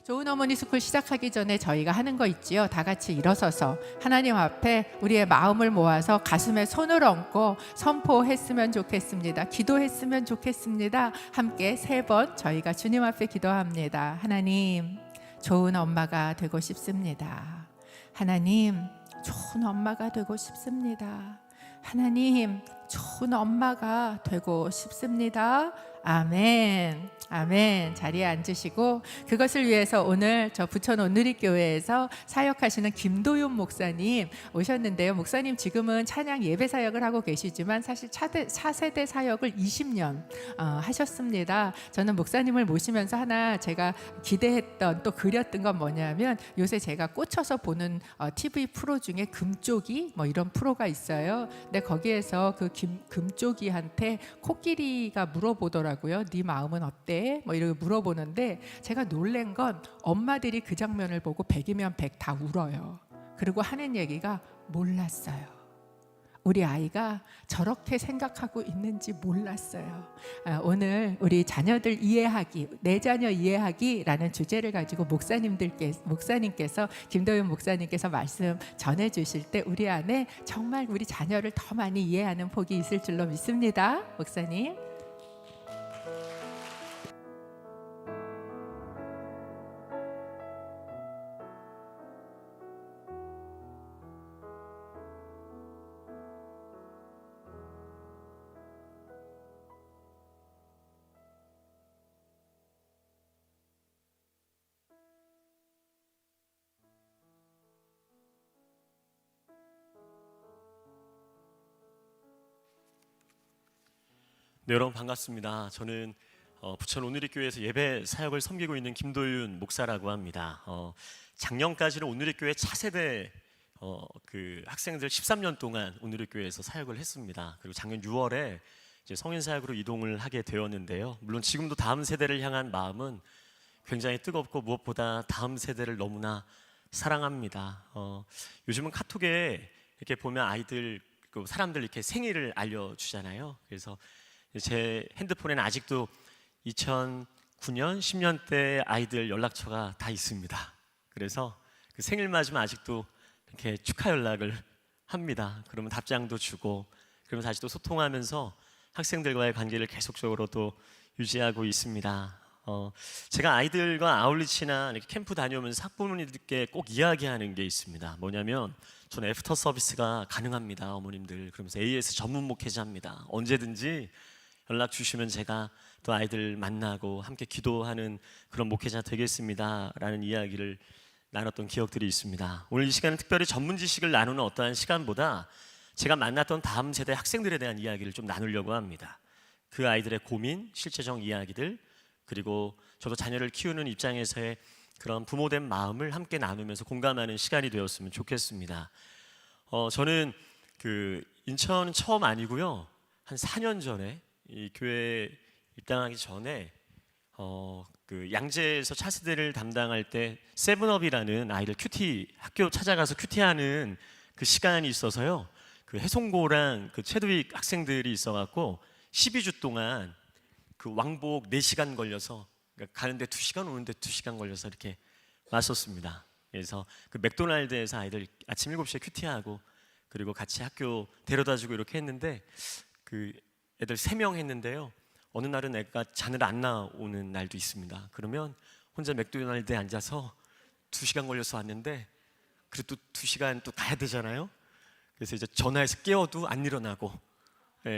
좋은 어머니 스쿨 시작하기 전에 저희가 하는 거 있지요. 다 같이 일어서서 하나님 앞에 우리의 마음을 모아서 가슴에 손을 얹고 선포했으면 좋겠습니다. 기도했으면 좋겠습니다. 함께 3번 저희가 주님 앞에 기도합니다. 하나님, 좋은 엄마가 되고 싶습니다. 하나님, 좋은 엄마가 되고 싶습니다. 하나님, 좋은 엄마가 되고 싶습니다. 아멘. 아멘. 자리에 앉으시고, 그것을 위해서 오늘 저 부천 온누리교회에서 사역하시는 김도윤 목사님 오셨는데요. 목사님 지금은 찬양 예배 사역을 하고 계시지만 사실 차세대 사역을 20년 하셨습니다. 저는 목사님을 모시면서 하나 제가 기대했던 또 그렸던 건 뭐냐면, 요새 제가 꽂혀서 보는 TV 프로 중에 금쪽이 뭐 이런 프로가 있어요. 근데 거기에서 그 금쪽이한테 코끼리가 물어보더라고요. 네 마음은 어때? 뭐 이렇게 물어보는데, 제가 놀란 건 엄마들이 그 장면을 보고 100이면 100 다 울어요. 그리고 하는 얘기가 몰랐어요. 우리 아이가 저렇게 생각하고 있는지 몰랐어요. 오늘 우리 자녀들 이해하기, 내 자녀 이해하기라는 주제를 가지고 목사님께서 김도윤 목사님께서 말씀 전해 주실 때 우리 안에 정말 우리 자녀를 더 많이 이해하는 복이 있을 줄로 믿습니다. 목사님. 네, 여러분 반갑습니다. 저는 부천 온누리교회에서 예배 사역을 섬기고 있는 김도윤 목사라고 합니다. 작년까지는 온누리교회 차세대 그 학생들 13년 동안 온누리교회에서 사역을 했습니다. 그리고 작년 6월에 이제 성인 사역으로 이동을 하게 되었는데요. 물론 지금도 다음 세대를 향한 마음은 굉장히 뜨겁고 무엇보다 다음 세대를 너무나 사랑합니다. 요즘은 카톡에 이렇게 보면 아이들, 사람들 이렇게 생일을 알려주잖아요. 그래서 제 핸드폰에는 아직도 2009년, 10년 대 아이들 연락처가 다 있습니다. 그래서 그 생일 맞으면 아직도 이렇게 축하 연락을 합니다. 그러면 답장도 주고, 그러면서 아직도 소통하면서 학생들과의 관계를 계속적으로 또 유지하고 있습니다. 제가 아이들과 아울리치나 이렇게 캠프 다녀오면서 학부모님들께 꼭 이야기하는 게 있습니다. 뭐냐면, 저는 애프터 서비스가 가능합니다, 어머님들. 그러면서 AS 전문 목회자입니다. 언제든지 연락 주시면 제가 또 아이들 만나고 함께 기도하는 그런 목회자 되겠습니다 라는 이야기를 나눴던 기억들이 있습니다. 오늘 이 시간은 특별히 전문 지식을 나누는 어떠한 시간보다 제가 만났던 다음 세대 학생들에 대한 이야기를 좀 나누려고 합니다. 그 아이들의 고민, 실제적 이야기들, 그리고 저도 자녀를 키우는 입장에서의 그런 부모된 마음을 함께 나누면서 공감하는 시간이 되었으면 좋겠습니다. 저는 그 인천 처음 아니고요, 한 4년 전에 이 교회 입당하기 전에 그 양재에서 차세대를 담당할 때 세븐업이라는 아이들 큐티 학교 찾아가서 큐티하는 그 시간이 있어서요, 그 해송고랑 그 체드윅 학생들이 있어갖고 12주 동안 그 왕복 4시간 걸려서, 그러니까 가는데 2시간 오는데 2시간 걸려서 이렇게 왔었습니다. 그래서 그 맥도날드에서 아이들 아침 7시에 큐티하고 그리고 같이 학교 데려다주고 이렇게 했는데, 그 애들 3명 했는데요, 어느 날은 애가 잠을 안 나오는 날도 있습니다. 그러면 혼자 맥도날드에 앉아서 2시간 걸려서 왔는데, 그래도 또 2시간 또 가야 되잖아요. 그래서 이제 전화해서 깨워도 안 일어나고,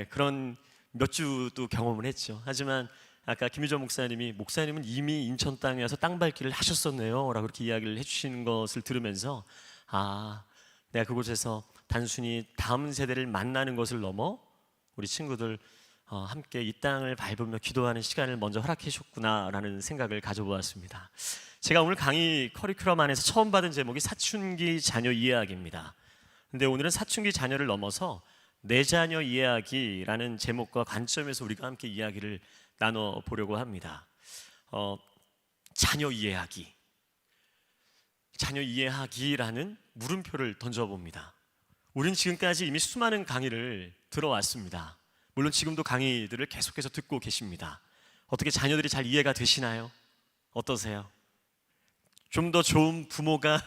그런 몇 주도 경험을 했죠. 하지만 아까 김유정 목사님은 이미 인천 땅에 와서 땅 밟기를 하셨었네요 라고 그렇게 이야기를 해주시는 것을 들으면서, 내가 그곳에서 단순히 다음 세대를 만나는 것을 넘어 우리 친구들 함께 이 땅을 밟으며 기도하는 시간을 먼저 허락해 주셨구나라는 생각을 가져보았습니다. 제가 오늘 강의 커리큘럼 안에서 처음 받은 제목이 사춘기 자녀 이해하기입니다. 근데 오늘은 사춘기 자녀를 넘어서 내 자녀 이해하기라는 제목과 관점에서 우리가 함께 이야기를 나눠보려고 합니다. 자녀 이해하기, 자녀 이해하기라는 물음표를 던져봅니다. 우린 지금까지 이미 수많은 강의를 들어왔습니다. 물론 지금도 강의들을 계속해서 듣고 계십니다. 어떻게 자녀들이 잘 이해가 되시나요? 어떠세요? 좀 더 좋은 부모가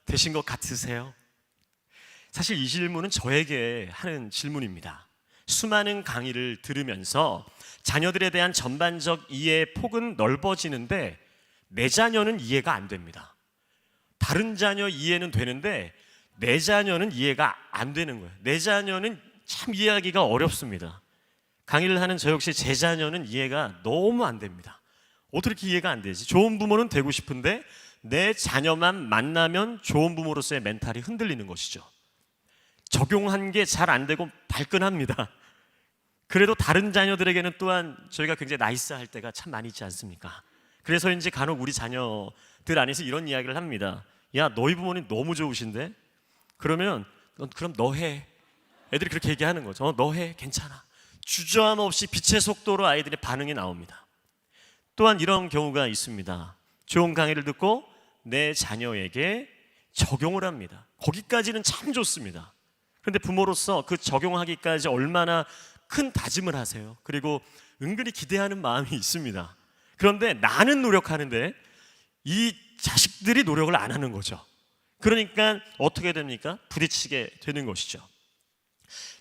되신 것 같으세요? 사실 이 질문은 저에게 하는 질문입니다. 수많은 강의를 들으면서 자녀들에 대한 전반적 이해의 폭은 넓어지는데 내 자녀는 이해가 안 됩니다. 다른 자녀 이해는 되는데 내 자녀는 이해가 안 되는 거예요. 내 자녀는 참 이해하기가 어렵습니다. 강의를 하는 저 역시 제 자녀는 이해가 너무 안 됩니다. 어떻게 이렇게 이해가 안 되지? 좋은 부모는 되고 싶은데 내 자녀만 만나면 좋은 부모로서의 멘탈이 흔들리는 것이죠. 적용한 게 잘 안 되고 발끈합니다. 그래도 다른 자녀들에게는 또한 저희가 굉장히 나이스할 때가 참 많이 있지 않습니까? 그래서인지 간혹 우리 자녀들 안에서 이런 이야기를 합니다. 야, 너희 부모님 너무 좋으신데? 그러면 그럼 너 해. 애들이 그렇게 얘기하는 거죠. 너 해. 괜찮아. 주저함 없이 빛의 속도로 아이들의 반응이 나옵니다. 또한 이런 경우가 있습니다. 좋은 강의를 듣고 내 자녀에게 적용을 합니다. 거기까지는 참 좋습니다. 그런데 부모로서 그 적용하기까지 얼마나 큰 다짐을 하세요. 그리고 은근히 기대하는 마음이 있습니다. 그런데 나는 노력하는데 이 자식들이 노력을 안 하는 거죠. 그러니까 어떻게 됩니까? 부딪히게 되는 것이죠.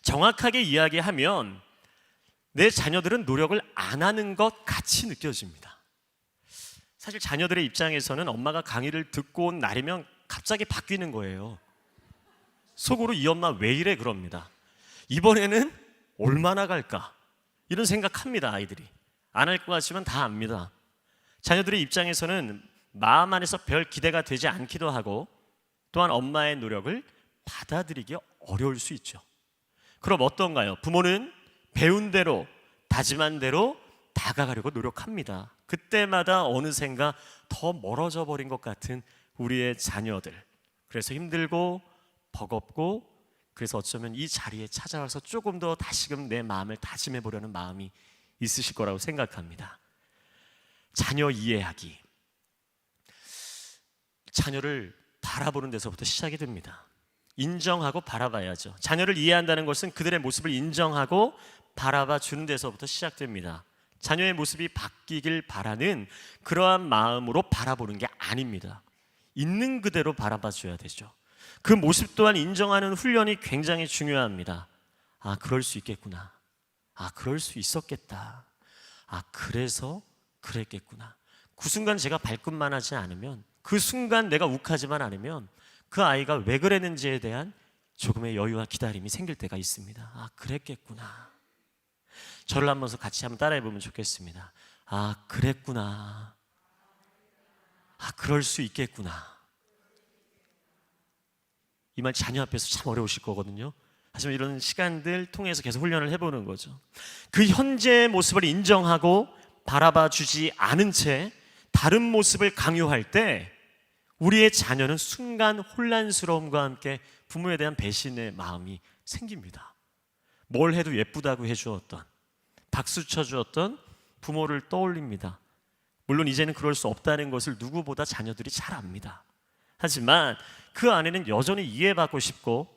정확하게 이야기하면 내 자녀들은 노력을 안 하는 것 같이 느껴집니다. 사실 자녀들의 입장에서는 엄마가 강의를 듣고 온 날이면 갑자기 바뀌는 거예요. 속으로 이 엄마 왜 이래 그럽니다. 이번에는 얼마나 갈까? 이런 생각합니다. 아이들이. 안 할 것 같지만 다 압니다. 자녀들의 입장에서는 마음 안에서 별 기대가 되지 않기도 하고 또한 엄마의 노력을 받아들이기 어려울 수 있죠. 그럼 어떤가요? 부모는 배운 대로 다짐한 대로 다가가려고 노력합니다. 그때마다 어느샌가 더 멀어져 버린 것 같은 우리의 자녀들. 그래서 힘들고 버겁고 그래서 어쩌면 이 자리에 찾아와서 조금 더 다시금 내 마음을 다짐해 보려는 마음이 있으실 거라고 생각합니다. 자녀 이해하기. 자녀를 바라보는 데서부터 시작이 됩니다. 인정하고 바라봐야죠. 자녀를 이해한다는 것은 그들의 모습을 인정하고 바라봐 주는 데서부터 시작됩니다. 자녀의 모습이 바뀌길 바라는 그러한 마음으로 바라보는 게 아닙니다. 있는 그대로 바라봐 줘야 되죠. 그 모습 또한 인정하는 훈련이 굉장히 중요합니다. 아, 그럴 수 있겠구나. 아, 그럴 수 있었겠다. 아, 그래서 그랬겠구나. 그 순간 제가 발끈만 하지 않으면, 그 순간 내가 욱하지만 않으면 그 아이가 왜 그랬는지에 대한 조금의 여유와 기다림이 생길 때가 있습니다. 아, 그랬겠구나. 저를 한번 같이 한번 따라해 보면 좋겠습니다. 아, 그랬구나. 아, 그럴 수 있겠구나. 이 말 자녀 앞에서 참 어려우실 거거든요. 하지만 이런 시간들 통해서 계속 훈련을 해보는 거죠. 그 현재의 모습을 인정하고 바라봐 주지 않은 채 다른 모습을 강요할 때 우리의 자녀는 순간 혼란스러움과 함께 부모에 대한 배신의 마음이 생깁니다. 뭘 해도 예쁘다고 해주었던, 박수 쳐주었던 부모를 떠올립니다. 물론 이제는 그럴 수 없다는 것을 누구보다 자녀들이 잘 압니다. 하지만 그 안에는 여전히 이해받고 싶고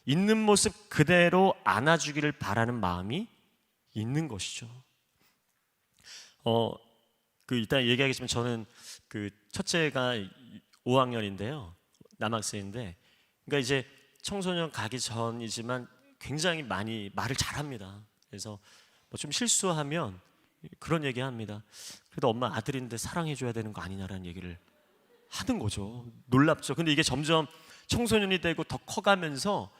있는 모습 그대로 안아주기를 바라는 마음이 있는 것이죠. 이따 얘기하겠지만 저는 그 첫째가 5학년인데요. 남학생인데, 그러니까 이제 청소년 가기 전이지만 굉장히 많이 말을 잘합니다. 그래서 뭐 좀 실수하면 그런 얘기합니다. 그래도 엄마 아들인데 사랑해줘야 되는 거 아니냐라는 얘기를 하는 거죠. 놀랍죠. 근데 이게 점점 청소년이 되고 더 커가면서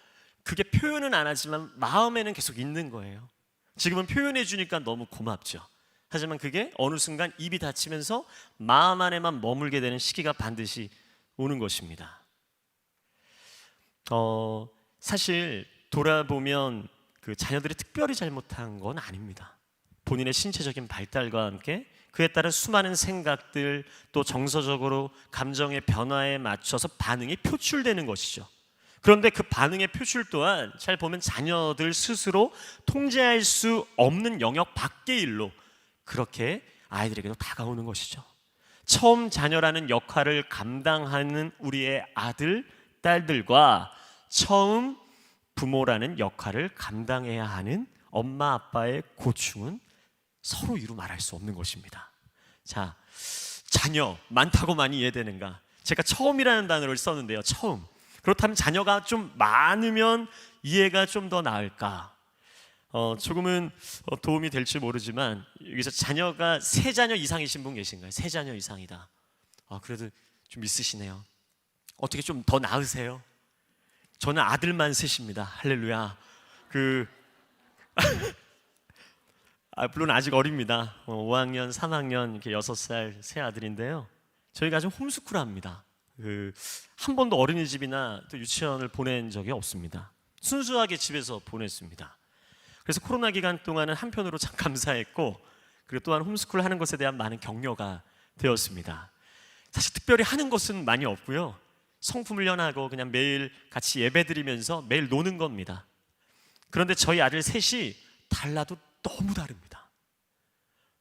그게 표현은 안 하지만 마음에는 계속 있는 거예요. 지금은 표현해 주니까 너무 고맙죠. 하지만 그게 어느 순간 입이 닫히면서 마음 안에만 머물게 되는 시기가 반드시 오는 것입니다. 사실 돌아보면 그 자녀들이 특별히 잘못한 건 아닙니다. 본인의 신체적인 발달과 함께 그에 따른 수많은 생각들 또 정서적으로 감정의 변화에 맞춰서 반응이 표출되는 것이죠. 그런데 그 반응의 표출 또한 잘 보면 자녀들 스스로 통제할 수 없는 영역 밖의 일로 그렇게 아이들에게도 다가오는 것이죠. 처음 자녀라는 역할을 감당하는 우리의 아들, 딸들과 처음 부모라는 역할을 감당해야 하는 엄마, 아빠의 고충은 서로 이루 말할 수 없는 것입니다. 자, 자녀 많다고 많이 이해되는가? 제가 처음이라는 단어를 썼는데요. 처음. 그렇다면 자녀가 좀 많으면 이해가 좀 더 나을까? 조금은 도움이 될지 모르지만 여기서 자녀가 3자녀 이상이신 분 계신가요? 3자녀 이상이다. 그래도 좀 있으시네요. 어떻게 좀 더 나으세요? 저는 아들만 셋입니다. 할렐루야. 물론 아직 어립니다. 5학년, 3학년, 이렇게 6살 세 아들인데요. 저희가 좀 홈스쿨합니다. 한 번도 어린이집이나 또 유치원을 보낸 적이 없습니다. 순수하게 집에서 보냈습니다. 그래서 코로나 기간 동안은 한편으로 참 감사했고, 그리고 또한 홈스쿨 하는 것에 대한 많은 격려가 되었습니다. 사실 특별히 하는 것은 많이 없고요. 성품 훈련하고 그냥 매일 같이 예배드리면서 매일 노는 겁니다. 그런데 저희 아들 셋이 달라도 너무 다릅니다.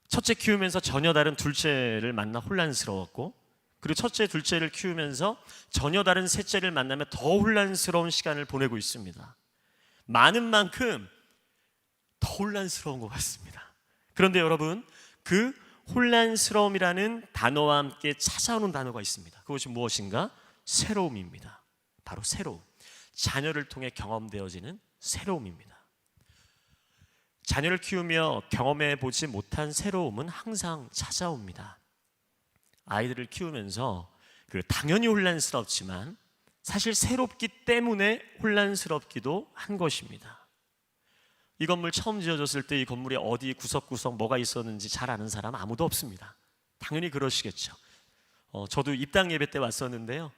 첫째 키우면서 전혀 다른 둘째를 만나 혼란스러웠고, 그리고 첫째, 둘째를 키우면서 전혀 다른 셋째를 만나면 더 혼란스러운 시간을 보내고 있습니다. 많은 만큼 더 혼란스러운 것 같습니다. 그런데 여러분, 그 혼란스러움이라는 단어와 함께 찾아오는 단어가 있습니다. 그것이 무엇인가? 새로움입니다. 바로 새로움. 자녀를 통해 경험되어지는 새로움입니다. 자녀를 키우며 경험해 보지 못한 새로움은 항상 찾아옵니다. 아이들을 키우면서 당연히 혼란스럽지만 사실 새롭기 때문에 혼란스럽기도 한 것입니다. 이 건물 처음 지어졌을 때 이 건물에 어디 구석구석 뭐가 있었는지 잘 아는 사람 아무도 없습니다. 당연히 그러시겠죠. 저도 입당 예배 때 왔었는데요.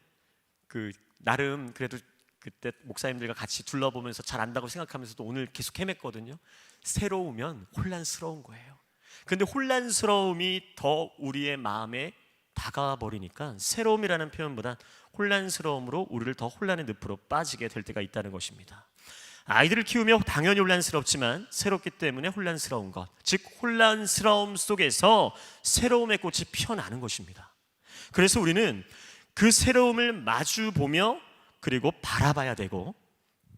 나름 그래도 그때 목사님들과 같이 둘러보면서 잘 안다고 생각하면서도 오늘 계속 헤맸거든요. 새로우면 혼란스러운 거예요. 근데 혼란스러움이 더 우리의 마음에 다가와 버리니까 새로움이라는 표현보다 혼란스러움으로 우리를 더 혼란의 늪으로 빠지게 될 때가 있다는 것입니다. 아이들을 키우며 당연히 혼란스럽지만 새롭기 때문에 혼란스러운 것, 즉 혼란스러움 속에서 새로움의 꽃이 피어나는 것입니다. 그래서 우리는 그 새로움을 마주 보며 그리고 바라봐야 되고,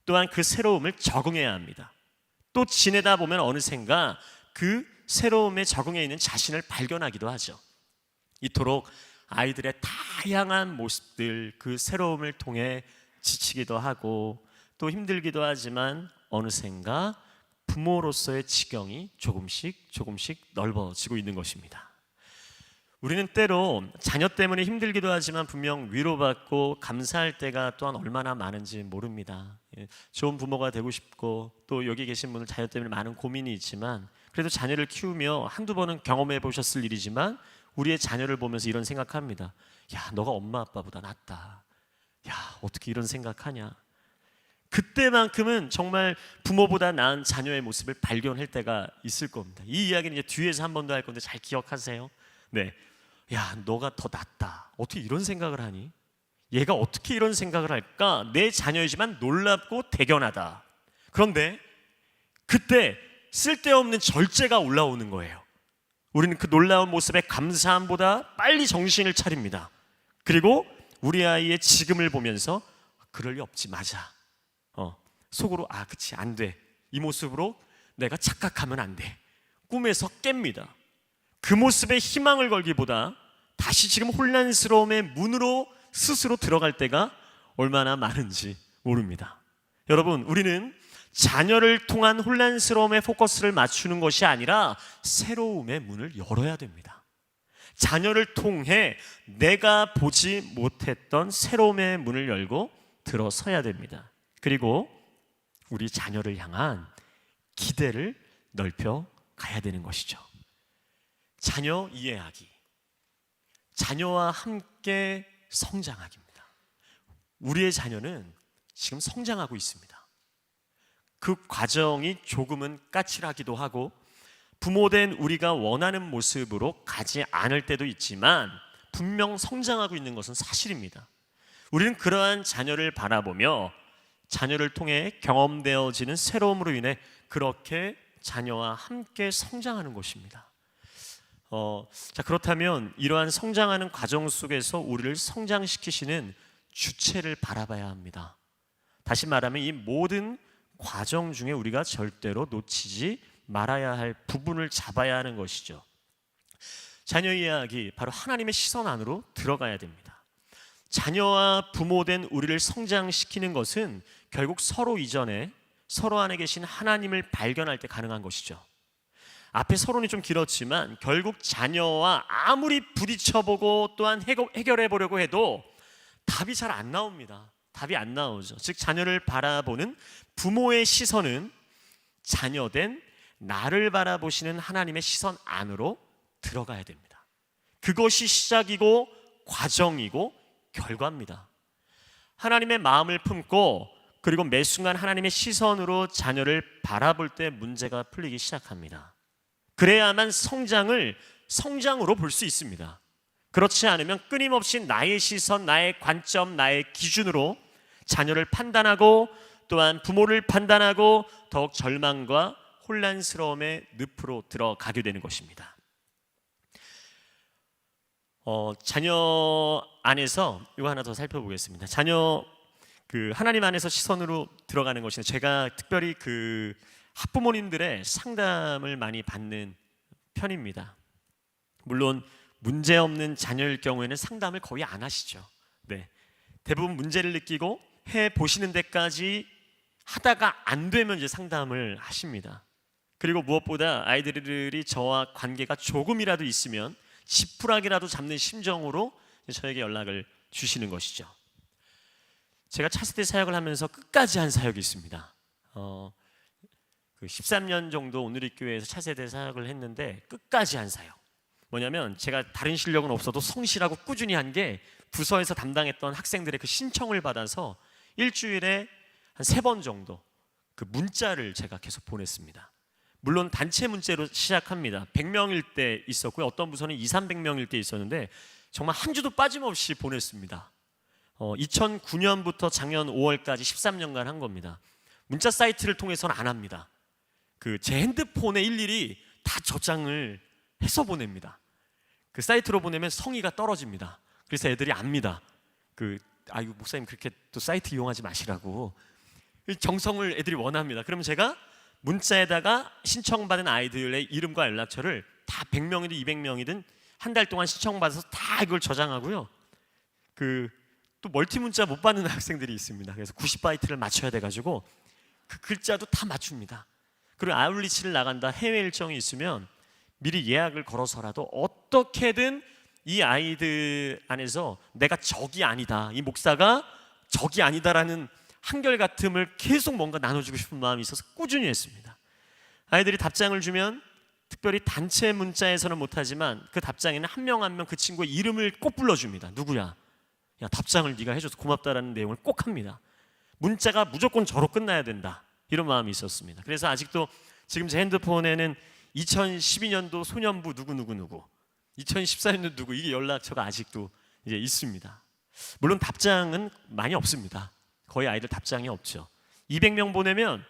또한 그 새로움을 적응해야 합니다. 또 지내다 보면 어느샌가 그 새로움에 적응해 있는 자신을 발견하기도 하죠. 이토록 아이들의 다양한 모습들, 그 새로움을 통해 지치기도 하고 또 힘들기도 하지만 어느샌가 부모로서의 지경이 조금씩 넓어지고 있는 것입니다. 우리는 때로 자녀 때문에 힘들기도 하지만 분명 위로받고 감사할 때가 또한 얼마나 많은지 모릅니다. 좋은 부모가 되고 싶고 또 여기 계신 분들 자녀 때문에 많은 고민이 있지만 그래도 자녀를 키우며 한두 번은 경험해 보셨을 일이지만 우리의 자녀를 보면서 이런 생각합니다. 야, 너가 엄마 아빠보다 낫다. 야, 어떻게 이런 생각하냐. 그때만큼은 정말 부모보다 나은 자녀의 모습을 발견할 때가 있을 겁니다. 이 이야기는 이제 뒤에서 한 번 더 할 건데 잘 기억하세요. 네, 야, 너가 더 낫다. 어떻게 이런 생각을 하니? 얘가 어떻게 이런 생각을 할까? 내 자녀이지만 놀랍고 대견하다. 그런데 그때 쓸데없는 절제가 올라오는 거예요. 우리는 그 놀라운 모습에 감사함보다 빨리 정신을 차립니다. 그리고 우리 아이의 지금을 보면서 그럴 리 없지, 맞아. 속으로 그치, 안 돼. 이 모습으로 내가 착각하면 안 돼. 꿈에서 깹니다. 그 모습에 희망을 걸기보다 다시 지금 혼란스러움의 문으로 스스로 들어갈 때가 얼마나 많은지 모릅니다. 여러분, 우리는 자녀를 통한 혼란스러움에 포커스를 맞추는 것이 아니라 새로움의 문을 열어야 됩니다. 자녀를 통해 내가 보지 못했던 새로움의 문을 열고 들어서야 됩니다. 그리고 우리 자녀를 향한 기대를 넓혀 가야 되는 것이죠. 자녀 이해하기, 자녀와 함께 성장하기입니다. 우리의 자녀는 지금 성장하고 있습니다. 그 과정이 조금은 까칠하기도 하고 부모된 우리가 원하는 모습으로 가지 않을 때도 있지만 분명 성장하고 있는 것은 사실입니다. 우리는 그러한 자녀를 바라보며 자녀를 통해 경험되어지는 새로움으로 인해 그렇게 자녀와 함께 성장하는 것입니다. 그렇다면 이러한 성장하는 과정 속에서 우리를 성장시키시는 주체를 바라봐야 합니다. 다시 말하면 이 모든 과정 중에 우리가 절대로 놓치지 말아야 할 부분을 잡아야 하는 것이죠. 자녀 이야기, 바로 하나님의 시선 안으로 들어가야 됩니다. 자녀와 부모된 우리를 성장시키는 것은 결국 서로 이전에 서로 안에 계신 하나님을 발견할 때 가능한 것이죠. 앞에 서론이 좀 길었지만 결국 자녀와 아무리 부딪혀보고 또한 해결해 보려고 해도 답이 잘 안 나옵니다. 답이 안 나오죠. 즉 자녀를 바라보는 부모의 시선은 자녀된 나를 바라보시는 하나님의 시선 안으로 들어가야 됩니다. 그것이 시작이고 과정이고 결과입니다. 하나님의 마음을 품고 그리고 매 순간 하나님의 시선으로 자녀를 바라볼 때 문제가 풀리기 시작합니다. 그래야만 성장으로 볼 수 있습니다. 그렇지 않으면 끊임없이 나의 시선, 나의 관점, 나의 기준으로 자녀를 판단하고 또한 부모를 판단하고 더욱 절망과 혼란스러움의 늪으로 들어가게 되는 것입니다. 자녀 안에서 이거 하나 더 살펴보겠습니다. 자녀 하나님 안에서 시선으로 들어가는 것인데 제가 특별히 학부모님들의 상담을 많이 받는 편입니다. 물론 문제 없는 자녀일 경우에는 상담을 거의 안 하시죠. 네. 대부분 문제를 느끼고 해 보시는 데까지 하다가 안 되면 이제 상담을 하십니다. 그리고 무엇보다 아이들이 저와 관계가 조금이라도 있으면 지푸라기라도 잡는 심정으로 저에게 연락을 주시는 것이죠. 제가 차세대 사역을 하면서 끝까지 한 사역이 있습니다. 13년 정도 오누리교회에서 차세대 사역을 했는데 끝까지 한 사역. 뭐냐면 제가 다른 실력은 없어도 성실하고 꾸준히 한 게 부서에서 담당했던 학생들의 그 신청을 받아서 일주일에 한 3번 정도 그 문자를 제가 계속 보냈습니다. 물론 단체 문자로 시작합니다. 100명일 때 있었고요. 어떤 부서는 200~300명일 때 있었는데 정말 한 주도 빠짐없이 보냈습니다. 2009년부터 작년 5월까지 13년간 한 겁니다. 문자 사이트를 통해서는 안 합니다. 제 핸드폰에 일일이 다 저장을 해서 보냅니다. 그 사이트로 보내면 성의가 떨어집니다. 그래서 애들이 압니다. 아이고 목사님 그렇게 또 사이트 이용하지 마시라고. 정성을 애들이 원합니다. 그러면 제가 문자에다가 신청받은 아이들의 이름과 연락처를 다 100명이든 200명이든 한 달 동안 신청받아서 다 이걸 저장하고요. 또 멀티 문자 못 받는 학생들이 있습니다. 그래서 90바이트를 맞춰야 돼가지고 그 글자도 다 맞춥니다. 그리고 아울리치를 나간다 해외 일정이 있으면 미리 예약을 걸어서라도 어떻게든 이 아이들 안에서 내가 적이 아니다, 이 목사가 적이 아니다라는 한결같음을 계속 뭔가 나눠주고 싶은 마음이 있어서 꾸준히 했습니다. 아이들이 답장을 주면 특별히 단체 문자에서는 못하지만 그 답장에는 한 명 한 명 그 친구의 이름을 꼭 불러줍니다. 누구야? 야, 답장을 네가 해줘서 고맙다라는 내용을 꼭 합니다. 문자가 무조건 저로 끝나야 된다, 이런 마음이 있었습니다. 그래서 아직도 지금 제 핸드폰에는 2012년도 소년부 누구 2014년도 누구, 이게 연락처가 아직도 이제 있습니다. 물론 답장은 많이 없습니다. 거의 아이들 답장이 없죠. 200명 보내면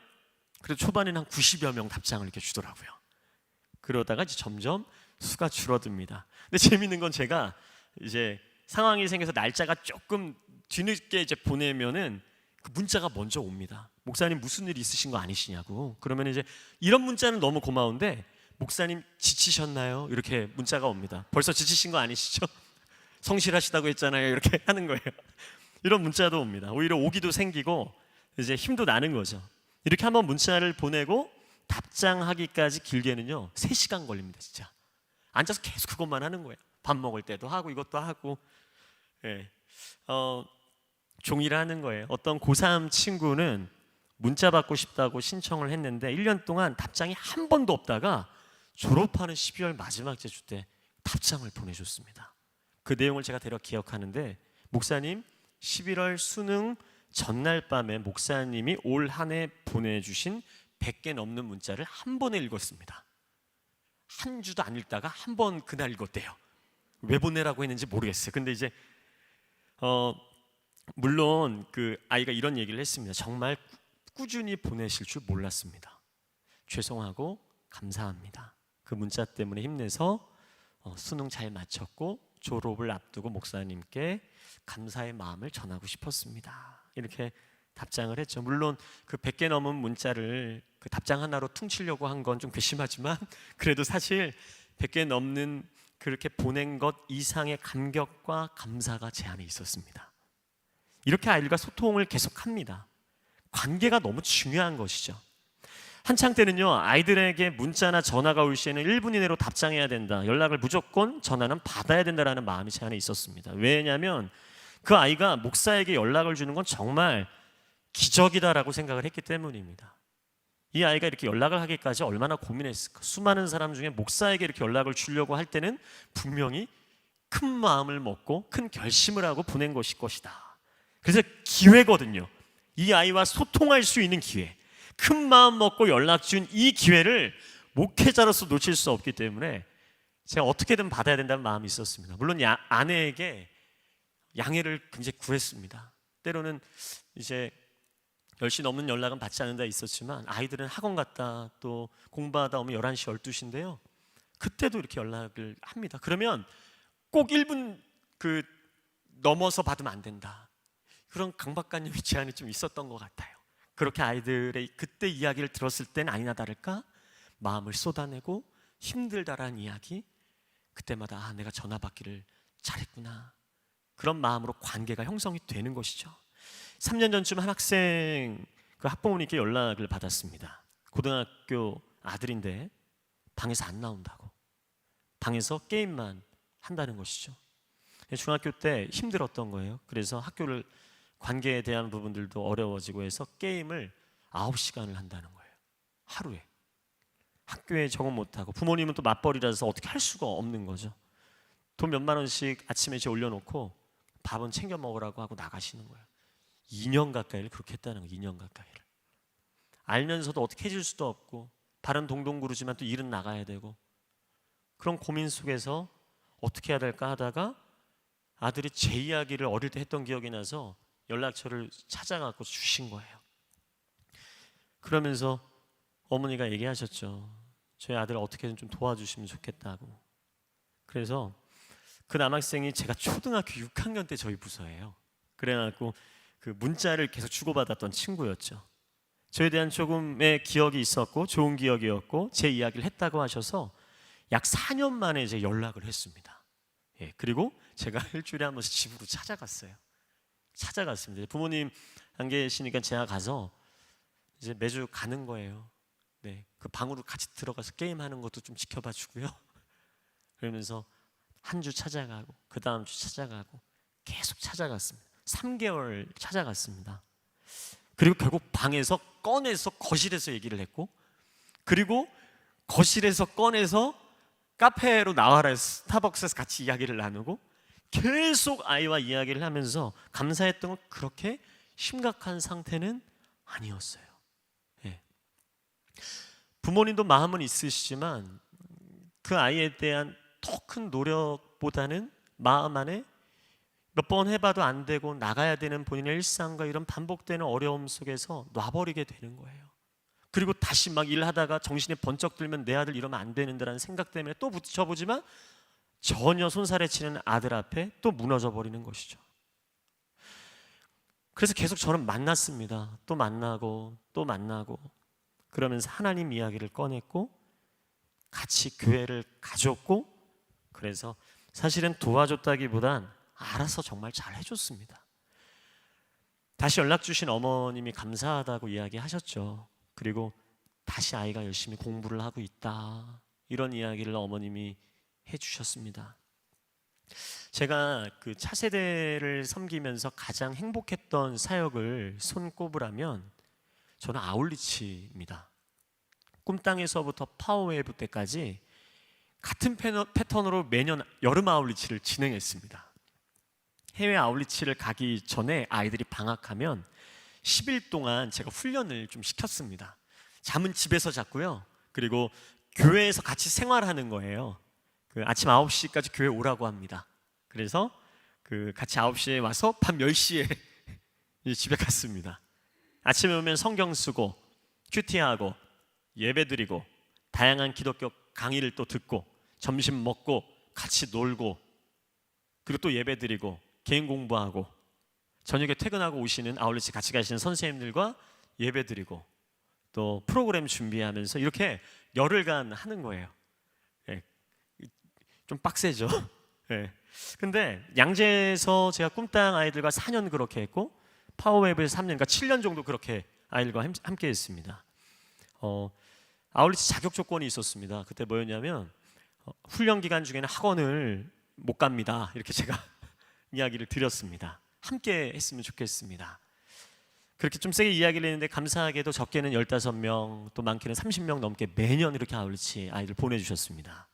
그래도 초반에는 한 90여 명 답장을 이렇게 주더라고요. 그러다가 이제 점점 수가 줄어듭니다. 근데 재밌는 건 제가 이제 상황이 생겨서 날짜가 조금 뒤늦게 이제 보내면은 그 문자가 먼저 옵니다. 목사님 무슨 일 있으신 거 아니시냐고. 그러면 이제 이런 문자는 너무 고마운데 목사님 지치셨나요? 이렇게 문자가 옵니다. 벌써 지치신 거 아니시죠? 성실하시다고 했잖아요. 이렇게 하는 거예요. 이런 문자도 옵니다. 오히려 오기도 생기고 이제 힘도 나는 거죠. 이렇게 한번 문자를 보내고 답장하기까지 길게는요 3시간 걸립니다. 진짜 앉아서 계속 그것만 하는 거예요. 밥 먹을 때도 하고 이것도 하고. 예. 종이를 하는 거예요. 어떤 고3 친구는 문자 받고 싶다고 신청을 했는데 1년 동안 답장이 한 번도 없다가 졸업하는 12월 마지막 제주 때 답장을 보내줬습니다. 그 내용을 제가 대략 기억하는데, 목사님 11월 수능 전날 밤에 목사님이 올 한 해 보내주신 100개 넘는 문자를 한 번에 읽었습니다. 한 주도 안 읽다가 한 번 그날 읽었대요. 왜 보내라고 했는지 모르겠어요. 근데 이제 물론 그 아이가 이런 얘기를 했습니다. 정말 꾸준히 보내실 줄 몰랐습니다. 죄송하고 감사합니다. 그 문자 때문에 힘내서 수능 잘 마쳤고 졸업을 앞두고 목사님께 감사의 마음을 전하고 싶었습니다. 이렇게 답장을 했죠. 물론 그 100개 넘은 문자를 그 답장 하나로 퉁치려고 한 건 좀 괘씸하지만 그래도 사실 100개 넘는 그렇게 보낸 것 이상의 감격과 감사가 제 안에 있었습니다. 이렇게 아이들과 소통을 계속합니다. 관계가 너무 중요한 것이죠. 한창 때는요, 아이들에게 문자나 전화가 올 시에는 1분 이내로 답장해야 된다, 연락을 무조건 전화는 받아야 된다라는 마음이 제 안에 있었습니다. 왜냐하면 그 아이가 목사에게 연락을 주는 건 정말 기적이다라고 생각을 했기 때문입니다. 이 아이가 이렇게 연락을 하기까지 얼마나 고민했을까. 수많은 사람 중에 목사에게 이렇게 연락을 주려고 할 때는 분명히 큰 마음을 먹고 큰 결심을 하고 보낸 것일 것이다. 그래서 기회거든요. 이 아이와 소통할 수 있는 기회, 큰 마음 먹고 연락 준 이 기회를 목회자로서 놓칠 수 없기 때문에 제가 어떻게든 받아야 된다는 마음이 있었습니다. 물론 아내에게 양해를 굉장히 구했습니다. 때로는 이제 10시 넘는 연락은 받지 않는 데 있었지만 아이들은 학원 갔다 또 공부하다 오면 11시, 12시인데요. 그때도 이렇게 연락을 합니다. 그러면 꼭 1분 넘어서 받으면 안 된다. 그런 강박관념이 제 안에 좀 있었던 것 같아요. 그렇게 아이들의 그때 이야기를 들었을 땐 아니나 다를까 마음을 쏟아내고 힘들다라는 이야기, 그때마다 내가 전화 받기를 잘했구나, 그런 마음으로 관계가 형성이 되는 것이죠. 3년 전쯤 한 학생 학부모님께 연락을 받았습니다. 고등학교 아들인데 방에서 안 나온다고, 방에서 게임만 한다는 것이죠. 중학교 때 힘들었던 거예요. 그래서 학교를, 관계에 대한 부분들도 어려워지고 해서 게임을 9시간을 한다는 거예요. 하루에. 학교에 적응 못하고, 부모님은 또 맞벌이라서 어떻게 할 수가 없는 거죠. 돈 몇만 원씩 아침에 올려놓고 밥은 챙겨 먹으라고 하고 나가시는 거예요. 2년 가까이를 그렇게 했다는 거예요. 2년 가까이를. 알면서도 어떻게 해줄 수도 없고, 발은 동동 구르지만 또 일은 나가야 되고, 그런 고민 속에서 어떻게 해야 될까 하다가 아들이 제 이야기를 어릴 때 했던 기억이 나서 연락처를 찾아갖고 주신 거예요. 그러면서 어머니가 얘기하셨죠. 저희 아들 어떻게든 좀 도와주시면 좋겠다고. 그래서 그 남학생이 제가 초등학교 6학년 때 저희 부서예요. 그래갖고 문자를 계속 주고받았던 친구였죠. 저에 대한 조금의 기억이 있었고 좋은 기억이었고 제 이야기를 했다고 하셔서 약 4년 만에 이제 연락을 했습니다. 그리고 제가 일주일에 한 번씩 집으로 찾아갔습니다. 부모님 안 계시니까 제가 가서 이제 매주 가는 거예요. 그 방으로 같이 들어가서 게임하는 것도 좀 지켜봐 주고요. 그러면서 한 주 찾아가고 그 다음 주 찾아가고 계속 찾아갔습니다. 3개월 찾아갔습니다. 그리고 결국 방에서 꺼내서 거실에서 얘기를 했고, 그리고 거실에서 꺼내서 카페로 나와라, 스타벅스에서 같이 이야기를 나누고, 계속 아이와 이야기를 하면서 감사했던 건 그렇게 심각한 상태는 아니었어요. 부모님도 마음은 있으시지만 그 아이에 대한 더 큰 노력보다는 마음 안에 몇 번 해봐도 안 되고 나가야 되는 본인의 일상과 이런 반복되는 어려움 속에서 놔버리게 되는 거예요. 그리고 다시 막 일하다가 정신이 번쩍 들면 내 아들 이러면 안 되는데라는 생각 때문에 또 붙여보지만 전혀 손살에 치는 아들 앞에 또 무너져 버리는 것이죠. 그래서 계속 저는 만났습니다. 또 만나고 또 만나고, 그러면서 하나님 이야기를 꺼냈고 같이 교회를 가졌고, 그래서 사실은 도와줬다기보단 알아서 정말 잘 해줬습니다. 다시 연락 주신 어머님이 감사하다고 이야기하셨죠. 그리고 다시 아이가 열심히 공부를 하고 있다, 이런 이야기를 어머님이 해주셨습니다. 제가 차세대를 섬기면서 가장 행복했던 사역을 손꼽으라면 저는 아울리치입니다. 꿈땅에서부터 파워웨이브 때까지 같은 패턴으로 매년 여름 아울리치를 진행했습니다. 해외 아울리치를 가기 전에 아이들이 방학하면 10일 동안 제가 훈련을 좀 시켰습니다. 잠은 집에서 잤고요. 그리고 교회에서 같이 생활하는 거예요. 아침 9시까지 교회 오라고 합니다. 그래서 같이 9시에 와서 밤 10시에 집에 갔습니다. 아침에 오면 성경 쓰고 큐티하고 예배드리고 다양한 기독교 강의를 또 듣고 점심 먹고 같이 놀고, 그리고 또 예배드리고 개인 공부하고, 저녁에 퇴근하고 오시는 아울렛에 같이 가시는 선생님들과 예배드리고 또 프로그램 준비하면서 이렇게 열흘간 하는 거예요. 좀 빡세죠. 네. 근데 양재에서 제가 꿈땅 아이들과 4년 그렇게 했고 파워웨이브에서 3년, 그러니까 7년 정도 그렇게 아이들과 함께 했습니다. 아울리치 자격 조건이 있었습니다. 그때 뭐였냐면 훈련 기간 중에는 학원을 못 갑니다. 이렇게 제가 이야기를 드렸습니다. 함께 했으면 좋겠습니다. 그렇게 좀 세게 이야기를 했는데 감사하게도 적게는 15명, 또 많게는 30명 넘게 매년 이렇게 아울리치 아이들 보내주셨습니다.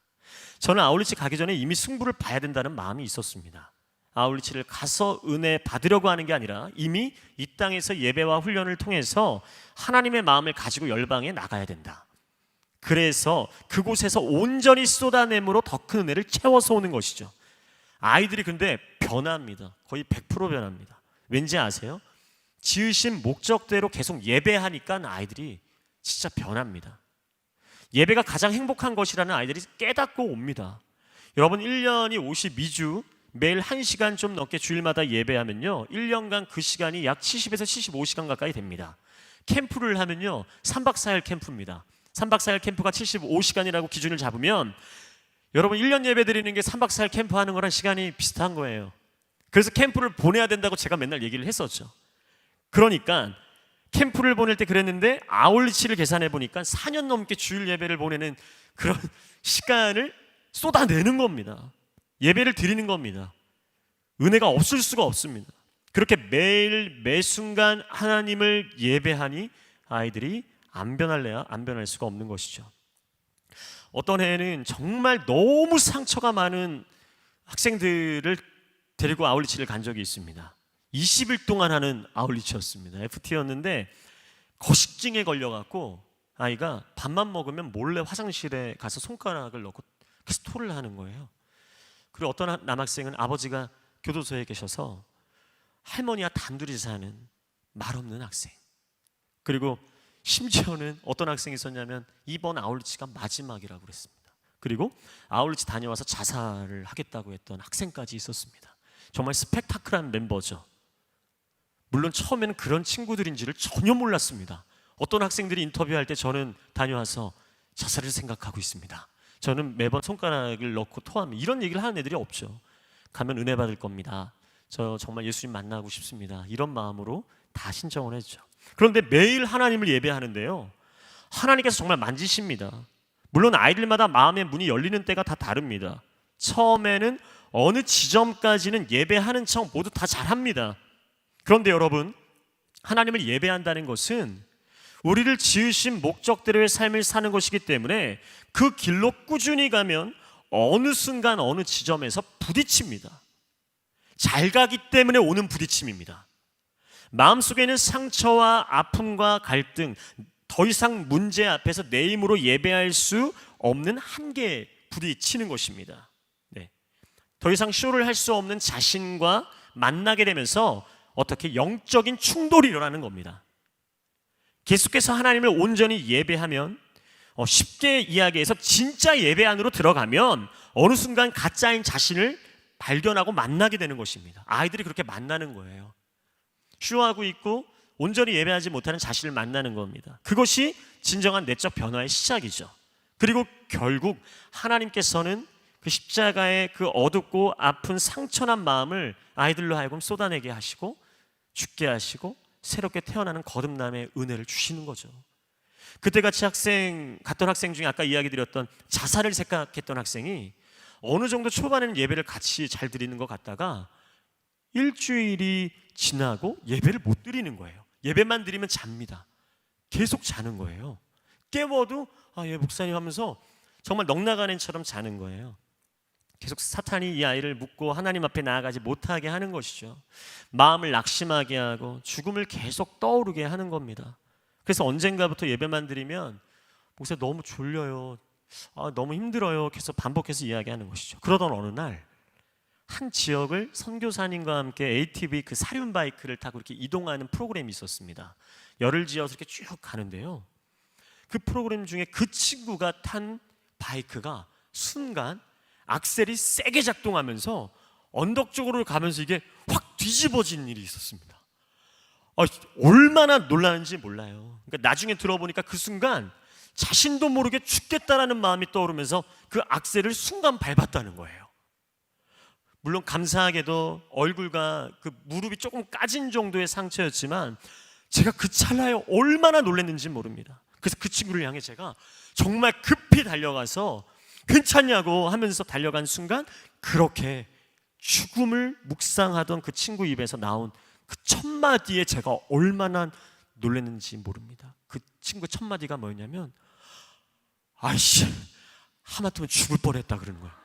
저는 아울리치 가기 전에 이미 승부를 봐야 된다는 마음이 있었습니다. 아울리치를 가서 은혜 받으려고 하는 게 아니라 이미 이 땅에서 예배와 훈련을 통해서 하나님의 마음을 가지고 열방에 나가야 된다. 그래서 그곳에서 온전히 쏟아냄으로 더 큰 은혜를 채워서 오는 것이죠. 아이들이 근데 변합니다. 거의 100% 변합니다. 왠지 아세요? 지으신 목적대로 계속 예배하니까 아이들이 진짜 변합니다. 예배가 가장 행복한 것이라는 아이들이 깨닫고 옵니다. 여러분 1년이 52주 매일 1시간 좀 넘게 주일마다 예배하면요 1년간 그 시간이 약 70에서 75시간 가까이 됩니다. 캠프를 하면요 3박 4일 캠프입니다. 3박 4일 캠프가 75시간이라고 기준을 잡으면 여러분 1년 예배 드리는 게 3박 4일 캠프 하는 거랑 시간이 비슷한 거예요. 그래서 캠프를 보내야 된다고 제가 맨날 얘기를 했었죠. 그러니까 캠프를 보낼 때 그랬는데 아울리치를 계산해 보니까 4년 넘게 주일 예배를 보내는 그런 시간을 쏟아내는 겁니다. 예배를 드리는 겁니다. 은혜가 없을 수가 없습니다. 그렇게 매일 매 순간 하나님을 예배하니 아이들이 안 변할래야 안 변할 수가 없는 것이죠. 어떤 해에는 정말 너무 상처가 많은 학생들을 데리고 아울리치를 간 적이 있습니다. 20일 동안 하는 아울리치였습니다. FT였는데 거식증에 걸려갖고 아이가 밥만 먹으면 몰래 화장실에 가서 손가락을 넣고 계속 토를 하는 거예요. 그리고 어떤 남학생은 아버지가 교도소에 계셔서 할머니와 단둘이 사는 말없는 학생. 그리고 심지어는 어떤 학생이 있었냐면 이번 아울리치가 마지막이라고 그랬습니다. 그리고 아울리치 다녀와서 자살을 하겠다고 했던 학생까지 있었습니다. 정말 스펙타클한 멤버죠. 물론 처음에는 그런 친구들인지를 전혀 몰랐습니다. 어떤 학생들이 인터뷰할 때 저는 다녀와서 자살을 생각하고 있습니다. 저는 매번 손가락을 넣고 토하면 이런 얘기를 하는 애들이 없죠. 가면 은혜 받을 겁니다. 저 정말 예수님 만나고 싶습니다. 이런 마음으로 다 신청을 했죠. 그런데 매일 하나님을 예배하는데요. 하나님께서 정말 만지십니다. 물론 아이들마다 마음의 문이 열리는 때가 다 다릅니다. 처음에는 어느 지점까지는 예배하는 척 모두 다 잘합니다. 그런데 여러분, 하나님을 예배한다는 것은 우리를 지으신 목적대로의 삶을 사는 것이기 때문에 그 길로 꾸준히 가면 어느 순간 어느 지점에서 부딪힙니다. 잘 가기 때문에 오는 부딪힘입니다. 마음속에 있는 상처와 아픔과 갈등, 더 이상 문제 앞에서 내 힘으로 예배할 수 없는 한계에 부딪히는 것입니다. 네. 더 이상 쇼를 할 수 없는 자신과 만나게 되면서 어떻게 영적인 충돌이 일어나는 겁니다. 계속해서 하나님을 온전히 예배하면 쉽게 이야기해서 진짜 예배 안으로 들어가면 어느 순간 가짜인 자신을 발견하고 만나게 되는 것입니다. 아이들이 그렇게 만나는 거예요. 쇼하고 있고 온전히 예배하지 못하는 자신을 만나는 겁니다. 그것이 진정한 내적 변화의 시작이죠. 그리고 결국 하나님께서는 그 십자가의 그 어둡고 아픈 상처난 마음을 아이들로 하여금 쏟아내게 하시고 죽게 하시고 새롭게 태어나는 거듭남의 은혜를 주시는 거죠. 그때 같이 갔던 학생 중에 아까 이야기 드렸던 자살을 생각했던 학생이 어느 정도 초반에는 예배를 같이 잘 드리는 것 같다가 일주일이 지나고 예배를 못 드리는 거예요. 예배만 드리면 잡니다. 계속 자는 거예요. 깨워도 예 목사님 하면서 정말 넉나간 애처럼 자는 거예요. 계속 사탄이 이 아이를 묶고 하나님 앞에 나아가지 못하게 하는 것이죠. 마음을 낙심하게 하고 죽음을 계속 떠오르게 하는 겁니다. 그래서 언젠가부터 예배만 드리면 목사님 너무 졸려요. 너무 힘들어요. 계속 반복해서 이야기하는 것이죠. 그러던 어느 날 한 지역을 선교사님과 함께 ATV 그 사륜 바이크를 타고 이렇게 이동하는 프로그램이 있었습니다. 열을 지어서 이렇게 쭉 가는데요. 그 프로그램 중에 그 친구가 탄 바이크가 순간 악셀이 세게 작동하면서 언덕 쪽으로 가면서 이게 확 뒤집어진 일이 있었습니다. 얼마나 놀라는지 몰라요. 그러니까 나중에 들어보니까 그 순간 자신도 모르게 죽겠다라는 마음이 떠오르면서 그 악셀을 순간 밟았다는 거예요. 물론 감사하게도 얼굴과 그 무릎이 조금 까진 정도의 상처였지만 제가 그 찰나에 얼마나 놀랐는지 모릅니다. 그래서 그 친구를 향해 제가 정말 급히 달려가서 괜찮냐고 하면서 달려간 순간 그렇게 죽음을 묵상하던 그 친구 입에서 나온 그 첫 마디에 제가 얼마나 놀랐는지 모릅니다. 그 친구 첫 마디가 뭐였냐면 아이씨 하마터면 죽을 뻔했다 그러는 거야.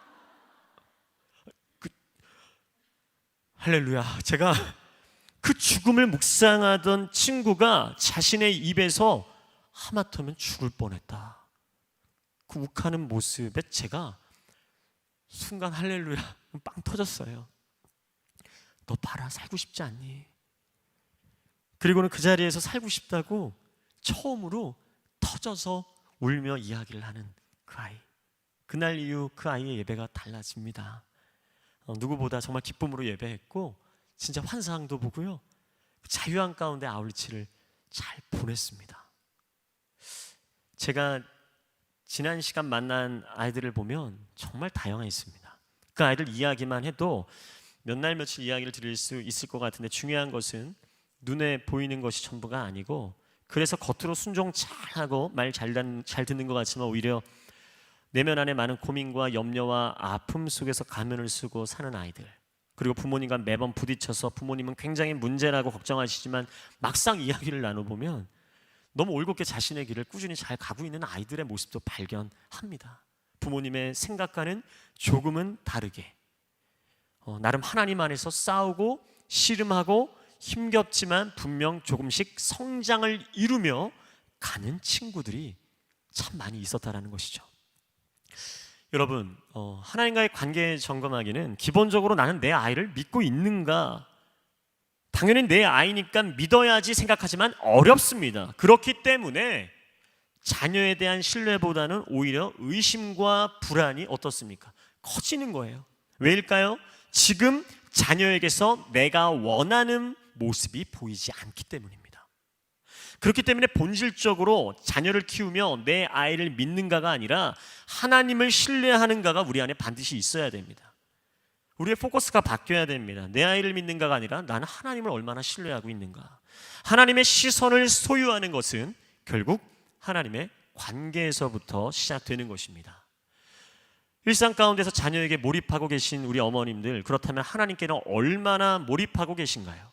할렐루야. 제가 그 죽음을 묵상하던 친구가 자신의 입에서 하마터면 죽을 뻔했다. 그 욱하는 모습에 제가 순간 할렐루야 빵 터졌어요. 너 봐라 살고 싶지 않니? 그리고는 그 자리에서 살고 싶다고 처음으로 터져서 울며 이야기를 하는 그 아이. 그날 이후 그 아이의 예배가 달라집니다. 누구보다 정말 기쁨으로 예배했고 진짜 환상도 보고요. 자유한 가운데 아울리치를 잘 보냈습니다. 제가 지난 시간 만난 아이들을 보면 정말 다양했습니다. 그 아이들 이야기만 해도 몇 날 며칠 이야기를 드릴 수 있을 것 같은데 중요한 것은 눈에 보이는 것이 전부가 아니고 그래서 겉으로 순종 잘하고 말 잘 듣는 것 같지만 오히려 내면 안에 많은 고민과 염려와 아픔 속에서 가면을 쓰고 사는 아이들, 그리고 부모님과 매번 부딪혀서 부모님은 굉장히 문제라고 걱정하시지만 막상 이야기를 나눠보면 너무 올곧게 자신의 길을 꾸준히 잘 가고 있는 아이들의 모습도 발견합니다. 부모님의 생각과는 조금은 다르게 나름 하나님 안에서 싸우고 씨름하고 힘겹지만 분명 조금씩 성장을 이루며 가는 친구들이 참 많이 있었다라는 것이죠. 여러분, 하나님과의 관계 점검하기는 기본적으로 나는 내 아이를 믿고 있는가? 당연히 내 아이니까 믿어야지 생각하지만 어렵습니다. 그렇기 때문에 자녀에 대한 신뢰보다는 오히려 의심과 불안이 어떻습니까? 커지는 거예요. 왜일까요? 지금 자녀에게서 내가 원하는 모습이 보이지 않기 때문입니다. 그렇기 때문에 본질적으로 자녀를 키우며 내 아이를 믿는가가 아니라 하나님을 신뢰하는가가 우리 안에 반드시 있어야 됩니다. 우리의 포커스가 바뀌어야 됩니다. 내 아이를 믿는가가 아니라 나는 하나님을 얼마나 신뢰하고 있는가. 하나님의 시선을 소유하는 것은 결국 하나님의 관계에서부터 시작되는 것입니다. 일상 가운데서 자녀에게 몰입하고 계신 우리 어머님들, 그렇다면 하나님께는 얼마나 몰입하고 계신가요?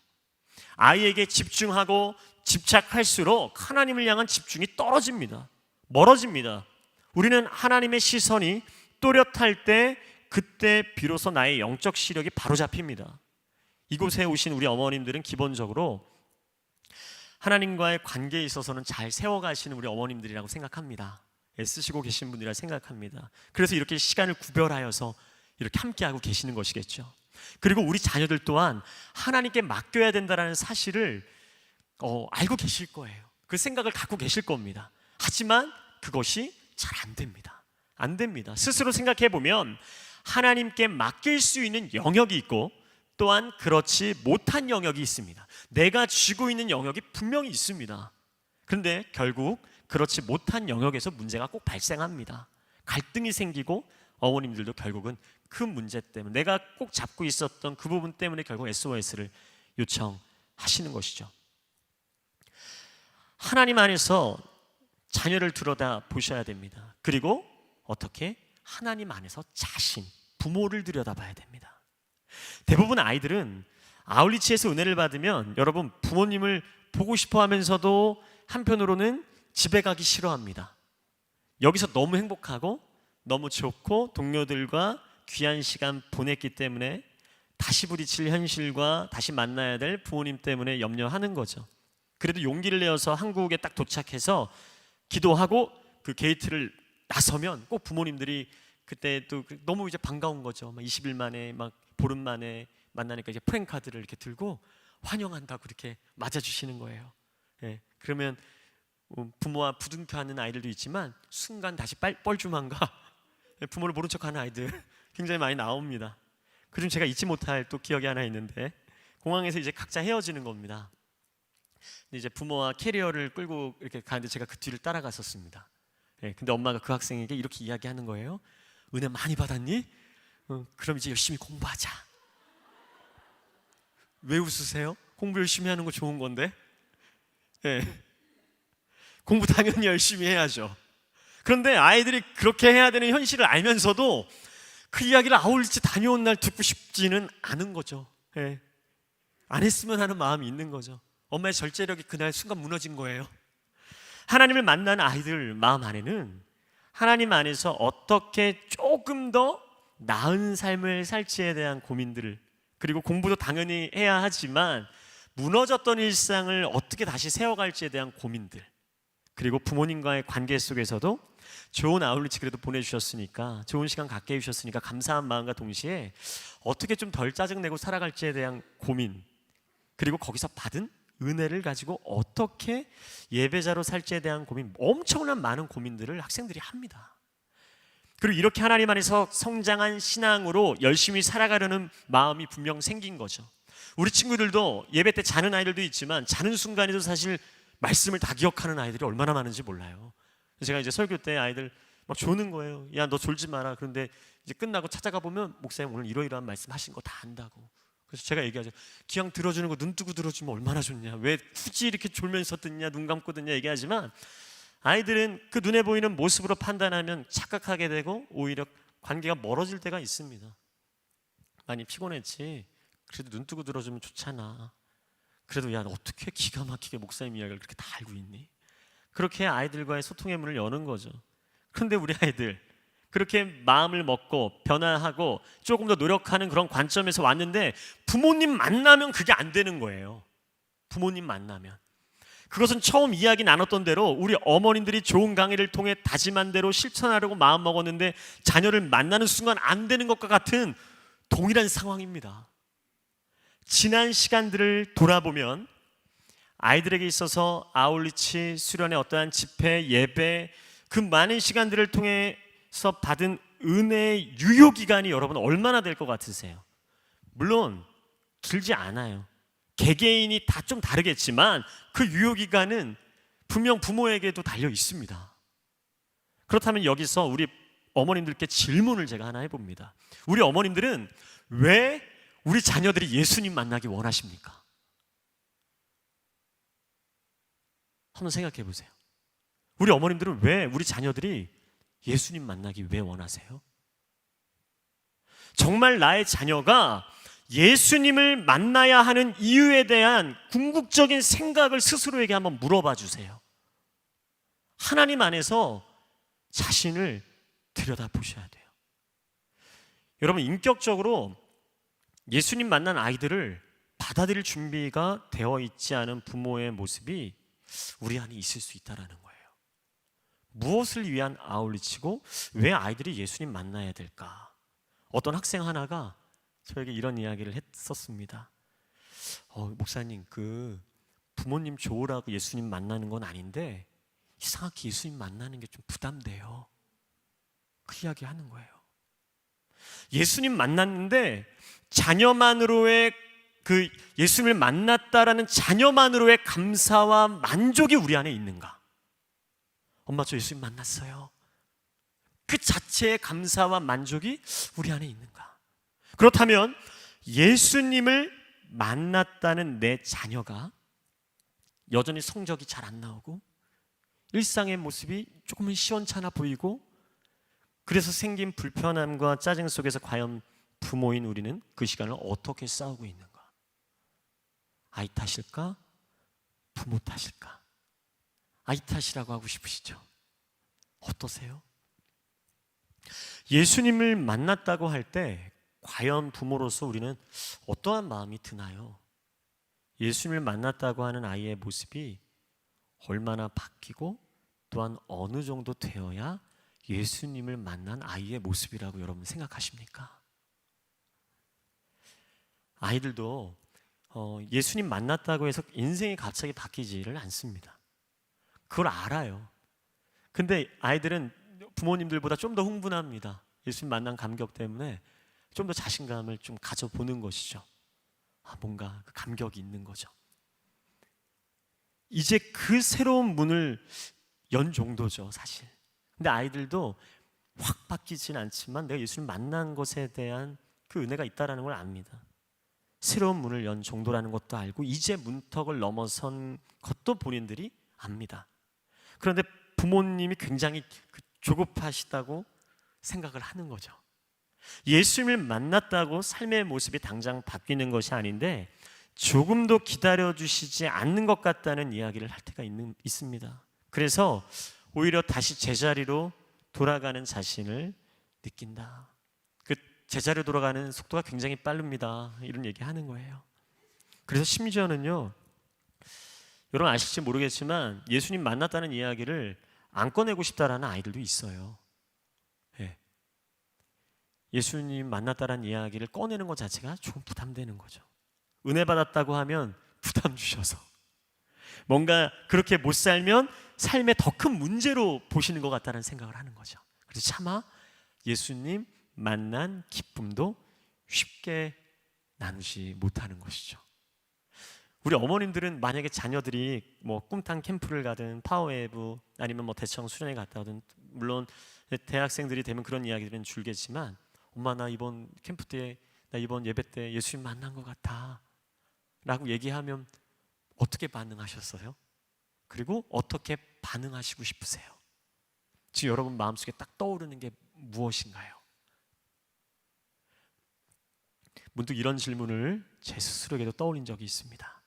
아이에게 집중하고 집착할수록 하나님을 향한 집중이 떨어집니다. 멀어집니다. 우리는 하나님의 시선이 또렷할 때 그때 비로소 나의 영적 시력이 바로 잡힙니다. 이곳에 오신 우리 어머님들은 기본적으로 하나님과의 관계에 있어서는 잘 세워가시는 우리 어머님들이라고 생각합니다. 애쓰시고 계신 분이라 생각합니다. 그래서 이렇게 시간을 구별하여서 이렇게 함께하고 계시는 것이겠죠. 그리고 우리 자녀들 또한 하나님께 맡겨야 된다는 사실을 알고 계실 거예요. 그 생각을 갖고 계실 겁니다. 하지만 그것이 잘 안 됩니다. 안 됩니다. 스스로 생각해 보면 하나님께 맡길 수 있는 영역이 있고 또한 그렇지 못한 영역이 있습니다. 내가 쥐고 있는 영역이 분명히 있습니다. 그런데 결국 그렇지 못한 영역에서 문제가 꼭 발생합니다. 갈등이 생기고 어머님들도 결국은 그 문제 때문에 내가 꼭 잡고 있었던 그 부분 때문에 결국 SOS를 요청하시는 것이죠. 하나님 안에서 자녀를 들여다 보셔야 됩니다. 그리고 어떻게? 하나님 안에서 자신, 부모를 들여다봐야 됩니다. 대부분 아이들은 아울리치에서 은혜를 받으면 여러분 부모님을 보고 싶어 하면서도 한편으로는 집에 가기 싫어합니다. 여기서 너무 행복하고 너무 좋고 동료들과 귀한 시간 보냈기 때문에 다시 부딪힐 현실과 다시 만나야 될 부모님 때문에 염려하는 거죠. 그래도 용기를 내어서 한국에 딱 도착해서 기도하고 그 게이트를 나서면 꼭 부모님들이 그때 또 너무 이제 반가운 거죠. 막 20일 만에 막 보름 만에 만나니까 이제 프랭카드를 이렇게 들고 환영한다고 이렇게 맞아주시는 거예요. 예, 그러면 부모와 부둥켜하는 아이들도 있지만 순간 다시 뻘쭘함과 부모를 모른 척하는 아이들 굉장히 많이 나옵니다. 그중 제가 잊지 못할 또 기억이 하나 있는데 공항에서 이제 각자 헤어지는 겁니다. 근데 이제 부모와 캐리어를 끌고 이렇게 가는데 제가 그 뒤를 따라갔었습니다. 예, 근데 엄마가 그 학생에게 이렇게 이야기하는 거예요. 은혜 많이 받았니? 그럼 이제 열심히 공부하자. 왜 웃으세요? 공부 열심히 하는 거 좋은 건데. 예. 공부 당연히 열심히 해야죠. 그런데 아이들이 그렇게 해야 되는 현실을 알면서도 그 이야기를 아울리치 다녀온 날 듣고 싶지는 않은 거죠. 예. 안 했으면 하는 마음이 있는 거죠. 엄마의 절제력이 그날 순간 무너진 거예요. 하나님을 만난 아이들 마음 안에는 하나님 안에서 어떻게 조금 더 나은 삶을 살지에 대한 고민들을, 그리고 공부도 당연히 해야 하지만 무너졌던 일상을 어떻게 다시 세워갈지에 대한 고민들, 그리고 부모님과의 관계 속에서도 좋은 아울리치 그래도 보내주셨으니까, 좋은 시간 갖게 해주셨으니까 감사한 마음과 동시에 어떻게 좀 덜 짜증내고 살아갈지에 대한 고민, 그리고 거기서 받은 은혜를 가지고 어떻게 예배자로 살지에 대한 고민, 엄청난 많은 고민들을 학생들이 합니다. 그리고 이렇게 하나님 안에서 성장한 신앙으로 열심히 살아가려는 마음이 분명 생긴 거죠. 우리 친구들도 예배 때 자는 아이들도 있지만 자는 순간에도 사실 말씀을 다 기억하는 아이들이 얼마나 많은지 몰라요. 제가 이제 설교 때 아이들 막 조는 거예요. 야, 너 졸지 마라. 그런데 이제 끝나고 찾아가 보면 목사님 오늘 이러이러한 말씀 하신 거 다 안다고. 그래서 제가 얘기하죠. 기왕 들어주는 거 눈 뜨고 들어주면 얼마나 좋냐. 왜 굳이 이렇게 졸면서 듣냐, 눈 감고 듣냐 얘기하지만 아이들은 그 눈에 보이는 모습으로 판단하면 착각하게 되고 오히려 관계가 멀어질 때가 있습니다. 많이 피곤했지. 그래도 눈 뜨고 들어주면 좋잖아. 그래도 야, 너 어떻게 기가 막히게 목사님 이야기를 그렇게 다 알고 있니? 그렇게 아이들과의 소통의 문을 여는 거죠. 그런데 우리 아이들 그렇게 마음을 먹고 변화하고 조금 더 노력하는 그런 관점에서 왔는데 부모님 만나면 그게 안 되는 거예요. 부모님 만나면. 그것은 처음 이야기 나눴던 대로 우리 어머님들이 좋은 강의를 통해 다짐한 대로 실천하려고 마음 먹었는데 자녀를 만나는 순간 안 되는 것과 같은 동일한 상황입니다. 지난 시간들을 돌아보면 아이들에게 있어서 아울리치, 수련의 어떠한 집회, 예배, 그 많은 시간들을 통해서 받은 은혜의 유효기간이 여러분 얼마나 될 것 같으세요? 물론 길지 않아요. 개개인이 다 좀 다르겠지만 그 유효기간은 분명 부모에게도 달려 있습니다. 그렇다면 여기서 우리 어머님들께 질문을 제가 하나 해봅니다. 우리 어머님들은 왜 우리 자녀들이 예수님 만나기 원하십니까? 한번 생각해 보세요. 우리 어머님들은 왜 우리 자녀들이 예수님 만나기 왜 원하세요? 정말 나의 자녀가 예수님을 만나야 하는 이유에 대한 궁극적인 생각을 스스로에게 한번 물어봐 주세요. 하나님 안에서 자신을 들여다보셔야 돼요. 여러분, 인격적으로 예수님 만난 아이들을 받아들일 준비가 되어 있지 않은 부모의 모습이 우리 안에 있을 수 있다는 거예요. 무엇을 위한 아울리치고 왜 아이들이 예수님 만나야 될까? 어떤 학생 하나가 저에게 이런 이야기를 했었습니다. 목사님, 그 부모님 좋으라고 예수님 만나는 건 아닌데 이상하게 예수님 만나는 게 좀 부담돼요. 그 이야기 하는 거예요. 예수님 만났는데 자녀만으로의 그 예수님을 만났다라는 자녀만으로의 감사와 만족이 우리 안에 있는가? 엄마, 저 예수님 만났어요. 그 자체의 감사와 만족이 우리 안에 있는가? 그렇다면 예수님을 만났다는 내 자녀가 여전히 성적이 잘 안 나오고 일상의 모습이 조금은 시원찮아 보이고 그래서 생긴 불편함과 짜증 속에서 과연 부모인 우리는 그 시간을 어떻게 싸우고 있는가? 아이 탓일까? 부모 탓일까? 아이 탓이라고 하고 싶으시죠? 어떠세요? 예수님을 만났다고 할 때 과연 부모로서 우리는 어떠한 마음이 드나요? 예수님을 만났다고 하는 아이의 모습이 얼마나 바뀌고 또한 어느 정도 되어야 예수님을 만난 아이의 모습이라고 여러분 생각하십니까? 아이들도 예수님 만났다고 해서 인생이 갑자기 바뀌지를 않습니다. 그걸 알아요. 근데 아이들은 부모님들보다 좀 더 흥분합니다. 예수님 만난 감격 때문에 좀 더 자신감을 좀 가져보는 것이죠. 뭔가 그 감격이 있는 거죠. 이제 그 새로운 문을 연 정도죠, 사실. 근데 아이들도 확 바뀌진 않지만 내가 예수님 만난 것에 대한 그 은혜가 있다는 걸 압니다. 새로운 문을 연 정도라는 것도 알고 이제 문턱을 넘어선 것도 본인들이 압니다. 그런데 부모님이 굉장히 조급하시다고 생각을 하는 거죠. 예수님을 만났다고 삶의 모습이 당장 바뀌는 것이 아닌데 조금도 기다려주시지 않는 것 같다는 이야기를 할 때가 있습니다. 그래서 오히려 다시 제자리로 돌아가는 자신을 느낀다. 그 제자리로 돌아가는 속도가 굉장히 빠릅니다. 이런 얘기하는 거예요. 그래서 심지어는요, 여러분 아실지 모르겠지만 예수님 만났다는 이야기를 안 꺼내고 싶다라는 아이들도 있어요. 네. 예수님 만났다는 이야기를 꺼내는 것 자체가 조금 부담되는 거죠. 은혜 받았다고 하면 부담 주셔서 뭔가 그렇게 못 살면 삶에 더 큰 문제로 보시는 것 같다는 생각을 하는 거죠. 그래서 차마 예수님 만난 기쁨도 쉽게 나누지 못하는 것이죠. 우리 어머님들은 만약에 자녀들이 뭐 꿈탕 캠프를 가든 파워웨이브 아니면 뭐 대청 수련회 갔다 오든, 물론 대학생들이 되면 그런 이야기들은 줄겠지만, 엄마 나 이번 캠프 때, 나 이번 예배 때 예수님 만난 것 같아 라고 얘기하면 어떻게 반응하셨어요? 그리고 어떻게 반응하시고 싶으세요? 지금 여러분 마음속에 딱 떠오르는 게 무엇인가요? 문득 이런 질문을 제 스스로에게도 떠올린 적이 있습니다.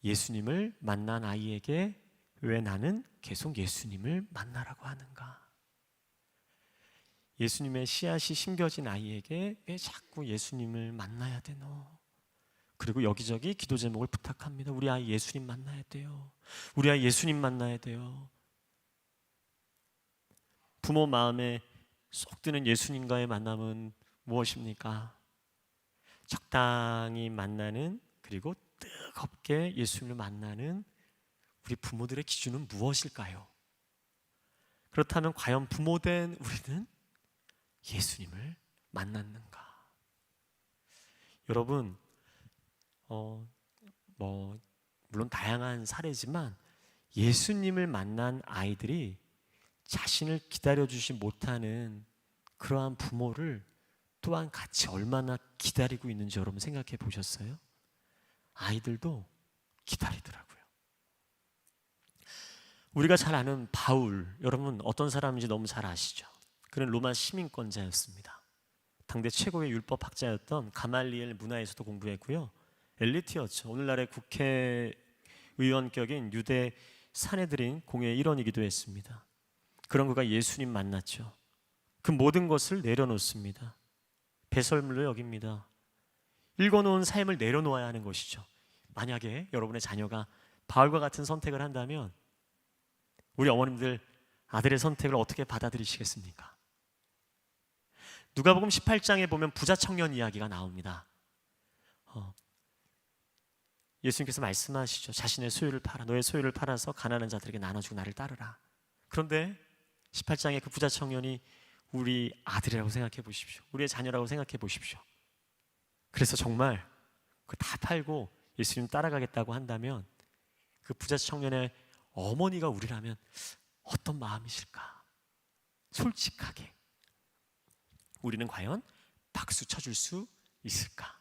예수님을 만난 아이에게 왜 나는 계속 예수님을 만나라고 하는가? 예수님의 씨앗이 심겨진 아이에게 왜 자꾸 예수님을 만나야 되노? 그리고 여기저기 기도 제목을 부탁합니다. 우리 아이 예수님 만나야 돼요. 우리 아이 예수님 만나야 돼요. 부모 마음에 쏙 드는 예수님과의 만남은 무엇입니까? 적당히 만나는, 그리고 뜨겁게 예수님을 만나는 우리 부모들의 기준은 무엇일까요? 그렇다면 과연 부모된 우리는 예수님을 만났는가? 여러분, 물론 다양한 사례지만 예수님을 만난 아이들이 자신을 기다려주지 못하는 그러한 부모를 또한 같이 얼마나 기다리고 있는지 여러분 생각해 보셨어요? 아이들도 기다리더라고요. 우리가 잘 아는 바울, 여러분 어떤 사람인지 너무 잘 아시죠? 그는 로마 시민권자였습니다. 당대 최고의 율법학자였던 가말리엘 문화에서도 공부했고요. 엘리트였죠. 오늘날의 국회의원격인 유대 사내들인 공회의 일원이기도 했습니다. 그런 그가 예수님 만났죠. 그 모든 것을 내려놓습니다. 배설물로 여깁니다. 읽어놓은 삶을 내려놓아야 하는 것이죠. 만약에 여러분의 자녀가 바울과 같은 선택을 한다면 우리 어머님들 아들의 선택을 어떻게 받아들이시겠습니까? 누가복음 18장에 보면 부자 청년 이야기가 나옵니다. 예수님께서 말씀하시죠. 자신의 소유를 팔아, 너의 소유를 팔아서 가난한 자들에게 나눠주고 나를 따르라. 그런데 18장에 그 부자 청년이 우리 아들이라고 생각해 보십시오. 우리의 자녀라고 생각해 보십시오. 그래서 정말 그 다 팔고 예수님 따라가겠다고 한다면 그 부자 청년의 어머니가 우리라면 어떤 마음이실까? 솔직하게 우리는 과연 박수 쳐줄 수 있을까?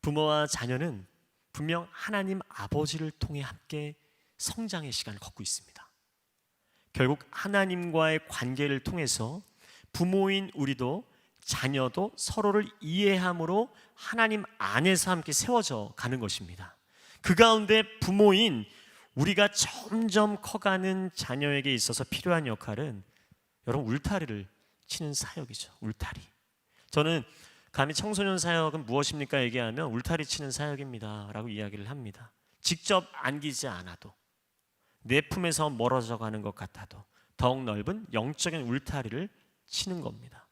부모와 자녀는 분명 하나님 아버지를 통해 함께 성장의 시간을 걷고 있습니다. 결국 하나님과의 관계를 통해서 부모인 우리도 자녀도 서로를 이해함으로 하나님 안에서 함께 세워져 가는 것입니다. 그 가운데 부모인 우리가 점점 커가는 자녀에게 있어서 필요한 역할은 여러분 울타리를 치는 사역이죠. 울타리. 저는 감히 청소년 사역은 무엇입니까? 얘기하면 울타리 치는 사역입니다 라고 이야기를 합니다. 직접 안기지 않아도 내 품에서 멀어져 가는 것 같아도 더욱 넓은 영적인 울타리를 치는 겁니다.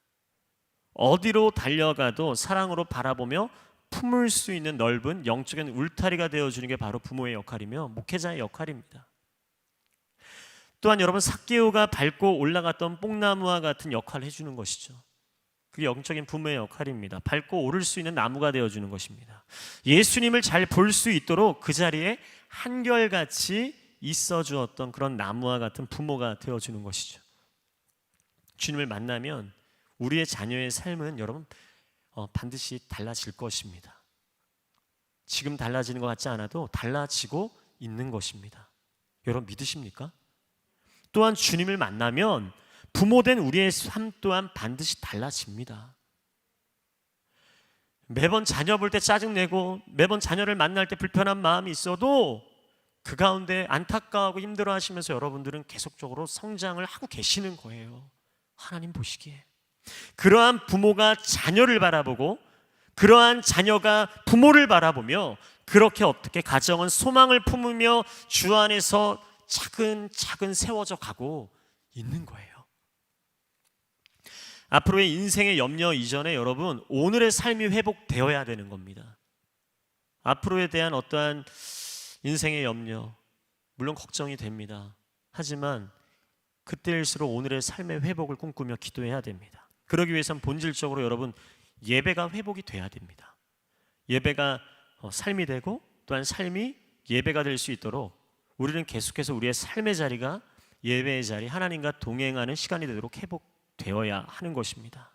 어디로 달려가도 사랑으로 바라보며 품을 수 있는 넓은 영적인 울타리가 되어주는 게 바로 부모의 역할이며 목회자의 역할입니다. 또한 여러분 삭개오가 밟고 올라갔던 뽕나무와 같은 역할을 해주는 것이죠. 그게 영적인 부모의 역할입니다. 밟고 오를 수 있는 나무가 되어주는 것입니다. 예수님을 잘 볼 수 있도록 그 자리에 한결같이 있어 주었던 그런 나무와 같은 부모가 되어주는 것이죠. 주님을 만나면 우리의 자녀의 삶은 여러분 반드시 달라질 것입니다. 지금 달라지는 것 같지 않아도 달라지고 있는 것입니다. 여러분 믿으십니까? 또한 주님을 만나면 부모된 우리의 삶 또한 반드시 달라집니다. 매번 자녀 볼 때 짜증내고 매번 자녀를 만날 때 불편한 마음이 있어도 그 가운데 안타까워하고 힘들어하시면서 여러분들은 계속적으로 성장을 하고 계시는 거예요. 하나님 보시기에. 그러한 부모가 자녀를 바라보고 그러한 자녀가 부모를 바라보며 그렇게 어떻게 가정은 소망을 품으며 주 안에서 차근차근 세워져 가고 있는 거예요. 앞으로의 인생의 염려 이전에 여러분 오늘의 삶이 회복되어야 되는 겁니다. 앞으로에 대한 어떠한 인생의 염려 물론 걱정이 됩니다. 하지만 그때일수록 오늘의 삶의 회복을 꿈꾸며 기도해야 됩니다. 그러기 위해서는 본질적으로 여러분 예배가 회복이 돼야 됩니다. 예배가 삶이 되고 또한 삶이 예배가 될 수 있도록 우리는 계속해서 우리의 삶의 자리가 예배의 자리, 하나님과 동행하는 시간이 되도록 회복되어야 하는 것입니다.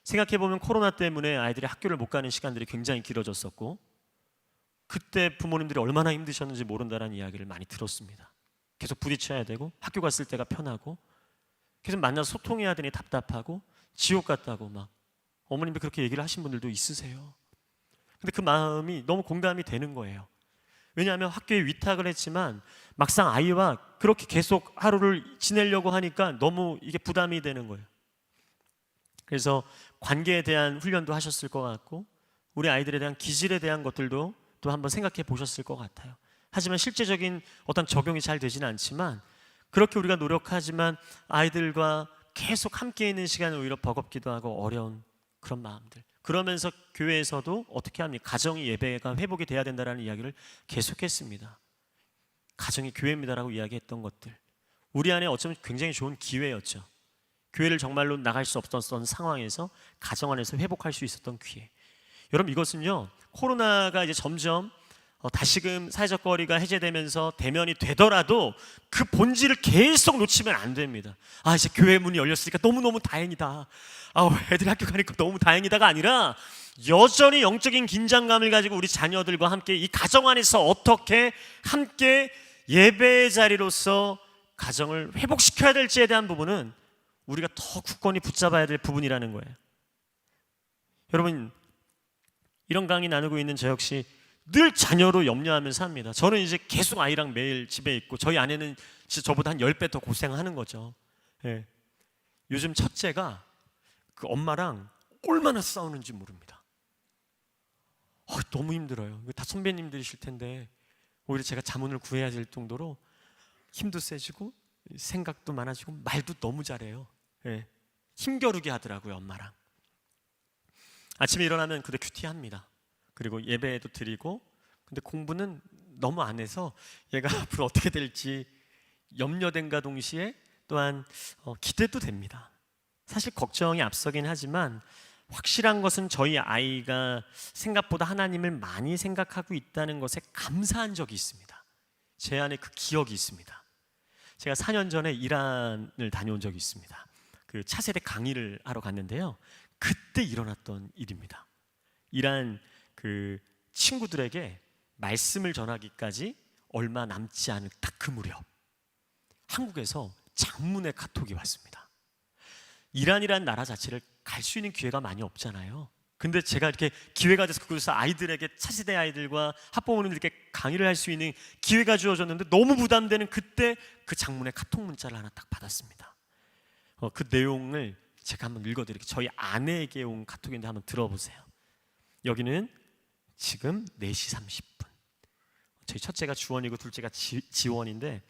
생각해보면 코로나 때문에 아이들이 학교를 못 가는 시간들이 굉장히 길어졌었고 그때 부모님들이 얼마나 힘드셨는지 모른다는 이야기를 많이 들었습니다. 계속 부딪혀야 되고 학교 갔을 때가 편하고 계속 만나서 소통해야 되니 답답하고 지옥 같다고 막 어머님들 그렇게 얘기를 하신 분들도 있으세요. 근데 그 마음이 너무 공감이 되는 거예요. 왜냐하면 학교에 위탁을 했지만 막상 아이와 그렇게 계속 하루를 지내려고 하니까 너무 이게 부담이 되는 거예요. 그래서 관계에 대한 훈련도 하셨을 것 같고 우리 아이들에 대한 기질에 대한 것들도 또 한번 생각해 보셨을 것 같아요. 하지만 실제적인 어떤 적용이 잘 되지는 않지만 그렇게 우리가 노력하지만 아이들과 계속 함께 있는 시간은 오히려 버겁기도 하고 어려운 그런 마음들. 그러면서 교회에서도 어떻게 합니까? 가정이 예배가 회복이 돼야 된다는 이야기를 계속했습니다. 가정이 교회입니다라고 이야기했던 것들 우리 안에 어쩌면 굉장히 좋은 기회였죠. 교회를 정말로 나갈 수 없었던 상황에서 가정 안에서 회복할 수 있었던 기회. 여러분 이것은요 코로나가 이제 점점 다시금 사회적 거리가 해제되면서 대면이 되더라도 그 본질을 계속 놓치면 안 됩니다. 아 이제 교회 문이 열렸으니까 너무너무 다행이다. 애들이 학교 가니까 너무 다행이다가 아니라 여전히 영적인 긴장감을 가지고 우리 자녀들과 함께 이 가정 안에서 어떻게 함께 예배의 자리로서 가정을 회복시켜야 될지에 대한 부분은 우리가 더 굳건히 붙잡아야 될 부분이라는 거예요. 여러분 이런 강의 나누고 있는 저 역시 늘 자녀로 염려하면서 삽니다. 저는 이제 계속 아이랑 매일 집에 있고 저희 아내는 진짜 저보다 한 10배 더 고생하는 거죠. 예. 요즘 첫째가 그 엄마랑 얼마나 싸우는지 모릅니다. 너무 힘들어요. 다 선배님들이실 텐데 오히려 제가 자문을 구해야 될 정도로 힘도 세지고 생각도 많아지고 말도 너무 잘해요. 예. 힘겨루게 하더라고요 엄마랑. 아침에 일어나면 그래 큐티합니다. 그리고 예배도 드리고 근데 공부는 너무 안 해서 얘가 앞으로 어떻게 될지 염려된가 동시에 또한 기대도 됩니다. 사실 걱정이 앞서긴 하지만 확실한 것은 저희 아이가 생각보다 하나님을 많이 생각하고 있다는 것에 감사한 적이 있습니다. 제 안에 그 기억이 있습니다. 제가 4년 전에 이란을 다녀온 적이 있습니다. 그 차세대 강의를 하러 갔는데요. 그때 일어났던 일입니다. 이란 그 친구들에게 말씀을 전하기까지 얼마 남지 않은 딱 그 무렵 한국에서 장문의 카톡이 왔습니다. 이란이라는 나라 자체를 갈 수 있는 기회가 많이 없잖아요. 근데 제가 이렇게 기회가 돼서 그곳에서 아이들에게 차세대 아이들과 학부모님들께 강의를 할 수 있는 기회가 주어졌는데 너무 부담되는 그때 그 장문의 카톡 문자를 하나 딱 받았습니다. 그 내용을 제가 한번 읽어드릴게요. 저희 아내에게 온 카톡인데 한번 들어보세요. 여기는 지금 4시 30분. 저희 첫째가 주원이고 둘째가 지원인데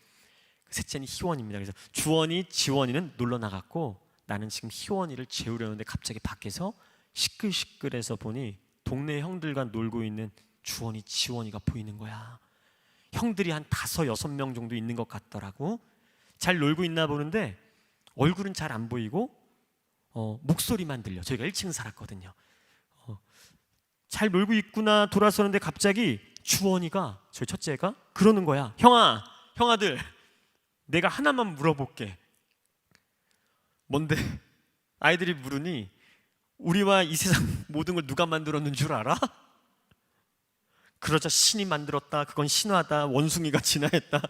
셋째는 희원입니다. 그래서 주원이 지원이는 놀러 나갔고 나는 지금 희원이를 재우려는데 갑자기 밖에서 시끌시끌해서 보니 동네 형들과 놀고 있는 주원이 지원이가 보이는 거야. 형들이 한 5, 6명 정도 있는 것 같더라고. 잘 놀고 있나 보는데 얼굴은 잘 안 보이고 목소리만 들려. 저희가 1층 살았거든요. 잘 놀고 있구나 돌아서는데 갑자기 주원이가 저희 첫째가 그러는 거야. 형아들 내가 하나만 물어볼게. 뭔데? 아이들이 물으니 우리와 이 세상 모든 걸 누가 만들었는 줄 알아? 그러자 신이 만들었다, 그건 신화다, 원숭이가 진화했다,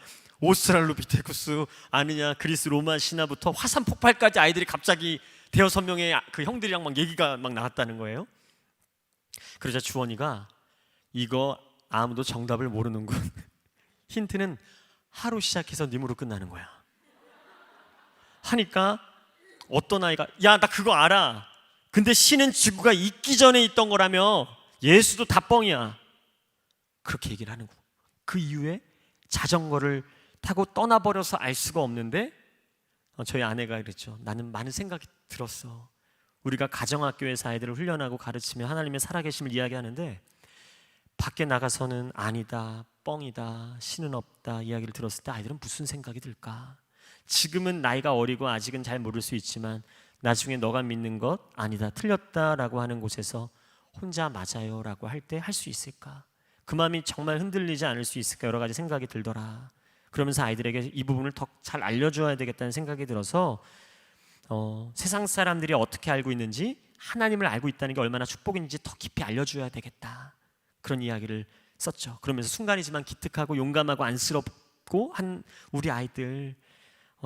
오스트랄로피테쿠스 아느냐, 그리스 로마 신화부터 화산 폭발까지 아이들이 갑자기 대여섯 명의 그 형들이랑 막 얘기가 막 나왔다는 거예요. 그러자 주원이가 이거 아무도 정답을 모르는군. 힌트는 하루 시작해서 님으로 끝나는 거야. 하니까 어떤 아이가 야, 나 그거 알아. 근데 신은 지구가 있기 전에 있던 거라며 예수도 다 뻥이야. 그렇게 얘기를 하는 거고, 그 이후에 자전거를 타고 떠나버려서 알 수가 없는데 저희 아내가 그랬죠. 나는 많은 생각이 들었어. 우리가 가정학교에서 아이들을 훈련하고 가르치며 하나님의 살아계심을 이야기하는데 밖에 나가서는 아니다, 뻥이다, 신은 없다 이야기를 들었을 때 아이들은 무슨 생각이 들까? 지금은 나이가 어리고 아직은 잘 모를 수 있지만 나중에 너가 믿는 것 아니다, 틀렸다라고 하는 곳에서 혼자 맞아요 라고 할 때 할 수 있을까? 그 마음이 정말 흔들리지 않을 수 있을까? 여러 가지 생각이 들더라. 그러면서 아이들에게 이 부분을 더 잘 알려줘야 되겠다는 생각이 들어서 세상 사람들이 어떻게 알고 있는지 하나님을 알고 있다는 게 얼마나 축복인지 더 깊이 알려줘야 되겠다, 그런 이야기를 썼죠. 그러면서 순간이지만 기특하고 용감하고 안쓰럽고 한 우리 아이들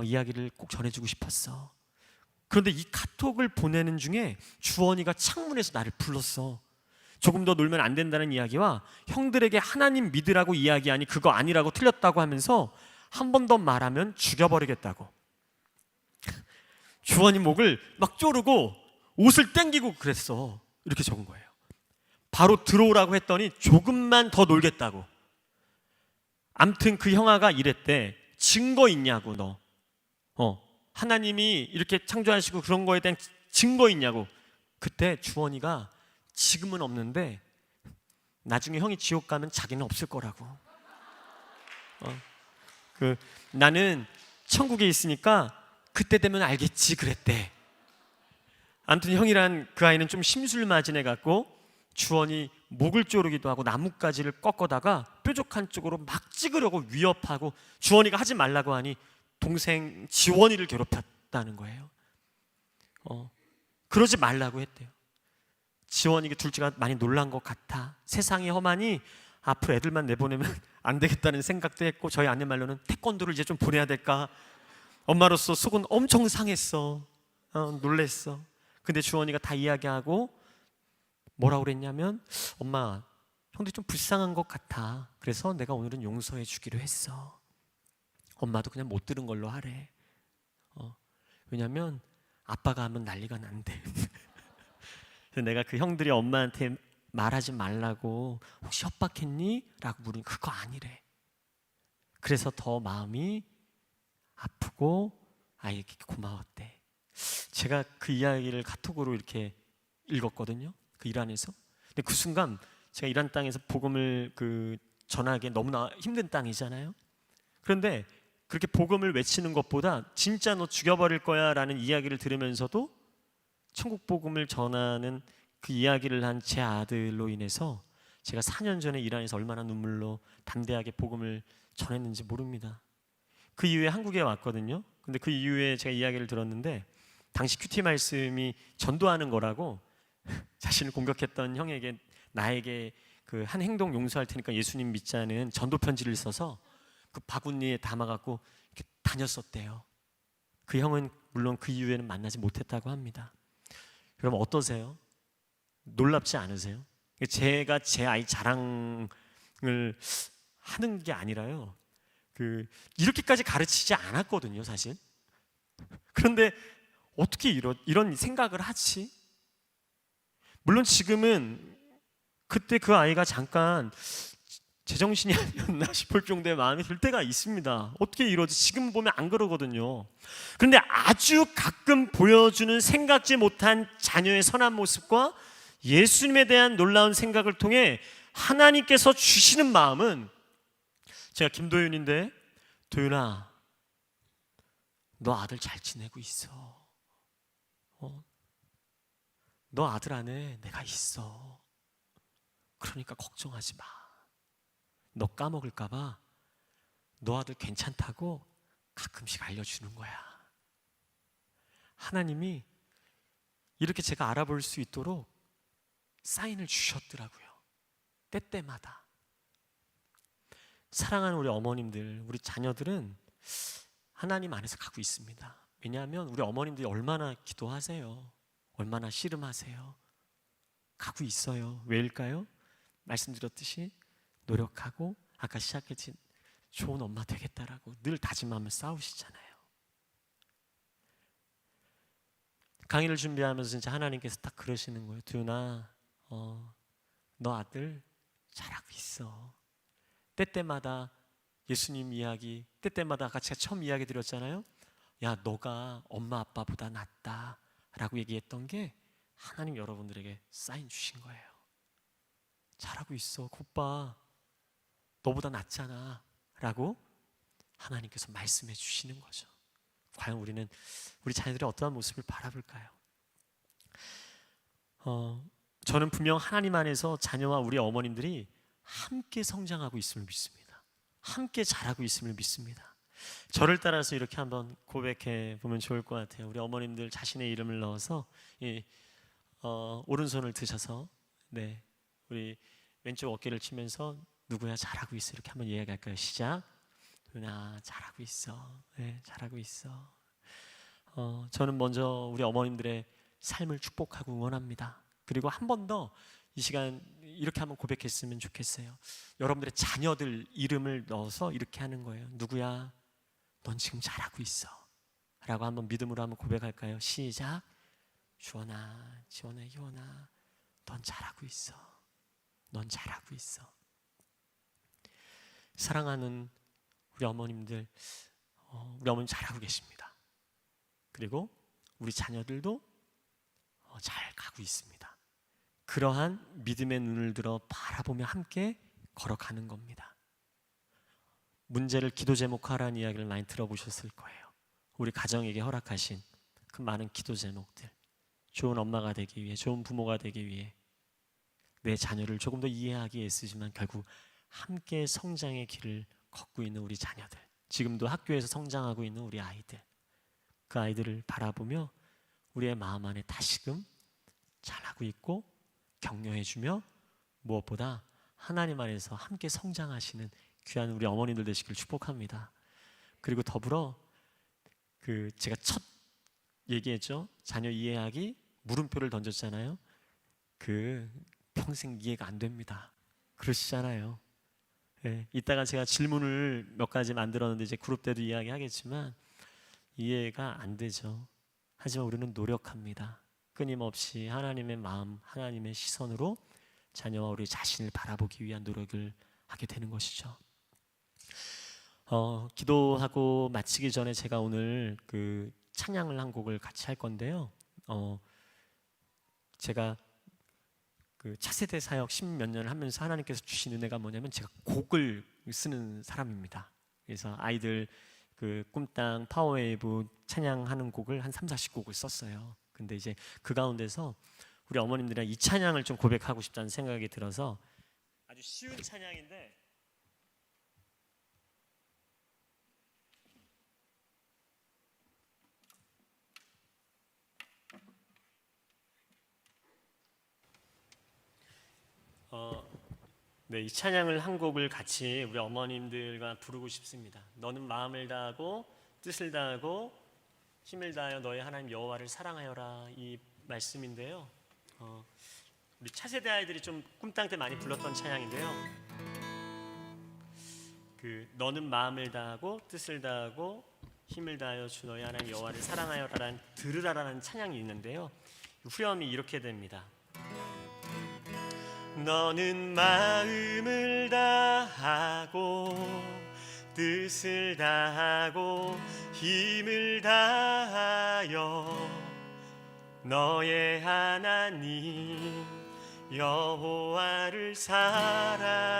이야기를 꼭 전해주고 싶었어. 그런데 이 카톡을 보내는 중에 주원이가 창문에서 나를 불렀어. 조금 더 놀면 안 된다는 이야기와 형들에게 하나님 믿으라고 이야기하니 그거 아니라고 틀렸다고 하면서 한 번 더 말하면 죽여버리겠다고. 주원이 목을 막 조르고 옷을 땡기고 그랬어. 이렇게 적은 거예요. 바로 들어오라고 했더니 조금만 더 놀겠다고. 암튼 그 형아가 이랬대. 증거 있냐고 너. 하나님이 이렇게 창조하시고 그런 거에 대한 증거 있냐고. 그때 주원이가 지금은 없는데 나중에 형이 지옥 가면 자기는 없을 거라고. 나는 천국에 있으니까 그때 되면 알겠지 그랬대. 아무튼 형이란 그 아이는 좀 심술맞은 애 같고 주원이 목을 조르기도 하고 나뭇가지를 꺾어다가 뾰족한 쪽으로 막 찍으려고 위협하고 주원이가 하지 말라고 하니 동생 지원이를 괴롭혔다는 거예요. 그러지 말라고 했대요. 지원이가 둘째가 많이 놀란 것 같아. 세상이 험하니 앞으로 애들만 내보내면 안 되겠다는 생각도 했고 저희 아내 말로는 태권도를 이제 좀 보내야 될까. 엄마로서 속은 엄청 상했어. 놀랬어. 근데 주원이가 다 이야기하고 뭐라고 그랬냐면 엄마, 형들이 좀 불쌍한 것 같아. 그래서 내가 오늘은 용서해 주기로 했어. 엄마도 그냥 못 들은 걸로 하래. 왜냐면 아빠가 하면 난리가 난대. 그래서 내가 그 형들이 엄마한테 말하지 말라고 혹시 협박했니? 라고 물으니 그거 아니래. 그래서 더 마음이 아프고 아이에게 고마웠대. 제가 그 이야기를 카톡으로 이렇게 읽었거든요. 그 이란에서. 근데 그 순간 제가 이란 땅에서 복음을 전하기 너무나 힘든 땅이잖아요. 그런데 그렇게 복음을 외치는 것보다 진짜 너 죽여버릴 거야 라는 이야기를 들으면서도 천국 복음을 전하는 그 이야기를 한 제 아들로 인해서 제가 4년 전에 이란에서 얼마나 눈물로 담대하게 복음을 전했는지 모릅니다. 그 이후에 한국에 왔거든요. 근데 그 이후에 제가 이야기를 들었는데 당시 큐티 말씀이 전도하는 거라고 자신을 공격했던 형에게 나에게 그 한 행동 용서할 테니까 예수님 믿자는 전도 편지를 써서 그 바구니에 담아갖고 이렇게 다녔었대요. 그 형은 물론 그 이후에는 만나지 못했다고 합니다. 여러분 어떠세요? 놀랍지 않으세요? 제가 제 아이 자랑을 하는 게 아니라요. 이렇게까지 가르치지 않았거든요, 사실. 그런데 어떻게 이런 생각을 하지? 물론 지금은 그때 그 아이가 잠깐 제정신이 아니었나 싶을 정도의 마음이 들 때가 있습니다. 어떻게 이러지? 지금 보면 안 그러거든요. 그런데 아주 가끔 보여주는 생각지 못한 자녀의 선한 모습과 예수님에 대한 놀라운 생각을 통해 하나님께서 주시는 마음은, 제가 김도윤인데 도윤아 너 아들 잘 지내고 있어. 너 아들 안에 내가 있어. 그러니까 걱정하지 마. 너 까먹을까 봐 너 아들 괜찮다고 가끔씩 알려주는 거야. 하나님이 이렇게 제가 알아볼 수 있도록 사인을 주셨더라고요. 때때마다. 사랑하는 우리 어머님들, 우리 자녀들은 하나님 안에서 가고 있습니다. 왜냐하면 우리 어머님들이 얼마나 기도하세요, 얼마나 씨름하세요. 가고 있어요. 왜일까요? 말씀드렸듯이 노력하고 아까 시작했지 좋은 엄마 되겠다라고 늘 다짐하며 싸우시잖아요. 강의를 준비하면서 진짜 하나님께서 딱 그러시는 거예요. 두윤아, 너 아들 잘하고 있어. 때때마다 예수님 이야기, 때때마다 같이 처음 이야기 드렸잖아요. 야, 너가 엄마 아빠보다 낫다 라고 얘기했던 게 하나님 여러분들에게 사인 주신 거예요. 잘하고 있어, 오빠 너보다 낫잖아 라고 하나님께서 말씀해 주시는 거죠. 과연 우리는 우리 자녀들의 어떠한 모습을 바라볼까요? 저는 분명 하나님 안에서 자녀와 우리 어머님들이 함께 성장하고 있음을 믿습니다. 함께 자라고 있음을 믿습니다. 저를 따라서 이렇게 한번 고백해 보면 좋을 것 같아요. 우리 어머님들 자신의 이름을 넣어서 오른손을 드셔서 네, 우리 왼쪽 어깨를 치면서 누구야 잘하고 있어 이렇게 한번 이야기할까요? 시작. 누나 잘하고 있어. 네, 잘하고 있어. 저는 먼저 우리 어머님들의 삶을 축복하고 응원합니다. 그리고 한 번 더 이 시간 이렇게 한번 고백했으면 좋겠어요. 여러분들의 자녀들 이름을 넣어서 이렇게 하는 거예요. 누구야? 넌 지금 잘하고 있어 라고 한번 믿음으로 한번 고백할까요? 시작. 주원아, 지원아, 희원아, 넌 잘하고 있어. 넌 잘하고 있어. 사랑하는 우리 어머님들, 우리 어머님 잘하고 계십니다. 그리고 우리 자녀들도 잘 가고 있습니다. 그러한 믿음의 눈을 들어 바라보며 함께 걸어가는 겁니다. 문제를 기도 제목화라는 이야기를 많이 들어보셨을 거예요. 우리 가정에게 허락하신 그 많은 기도 제목들, 좋은 엄마가 되기 위해, 좋은 부모가 되기 위해 내 자녀를 조금 더 이해하기 애쓰지만 결국 함께 성장의 길을 걷고 있는 우리 자녀들, 지금도 학교에서 성장하고 있는 우리 아이들, 그 아이들을 바라보며 우리의 마음 안에 다시금 잘하고 있고 격려해주며 무엇보다 하나님 안에서 함께 성장하시는 귀한 우리 어머님들 되시길 축복합니다. 그리고 더불어 제가 첫 얘기했죠. 자녀 이해하기 물음표를 던졌잖아요. 평생 이해가 안 됩니다. 그러시잖아요. 네, 이따가 제가 질문을 몇 가지 만들었는데 이제 그룹 때도 이야기하겠지만 이해가 안 되죠. 하지만 우리는 노력합니다. 끊임없이 하나님의 마음, 하나님의 시선으로 자녀와 우리 자신을 바라보기 위한 노력을 하게 되는 것이죠. 기도하고 마치기 전에 제가 오늘 찬양을 한 곡을 같이 할 건데요. 제가 차세대 사역 10몇 년을 하면서 하나님께서 주신 은혜가 뭐냐면 제가 곡을 쓰는 사람입니다. 그래서 아이들 꿈땅, 파워웨이브 찬양하는 곡을 한 30-40곡을 썼어요. 근데 이제 그 가운데서 우리 어머님들이랑 이 찬양을 좀 고백하고 싶다는 생각이 들어서 아주 쉬운 찬양인데 네, 이 찬양을 한 곡을 같이 우리 어머님들과 부르고 싶습니다. 너는 마음을 다하고 뜻을 다하고 힘을 다하여 너의 하나님 여호와를 사랑하여라, 이 말씀인데요. 우리 차세대 아이들이 좀 꿈땅 때 많이 불렀던 찬양인데요. 너는 마음을 다하고 뜻을 다하고 힘을 다하여 주 너의 하나님 여호와를 사랑하여라라는 들으라라는 찬양이 있는데요. 후렴이 이렇게 됩니다. 너는 마음을 다하고 뜻을 다하고 힘을 다하여 너의 하나님 여호와를 사랑하여라.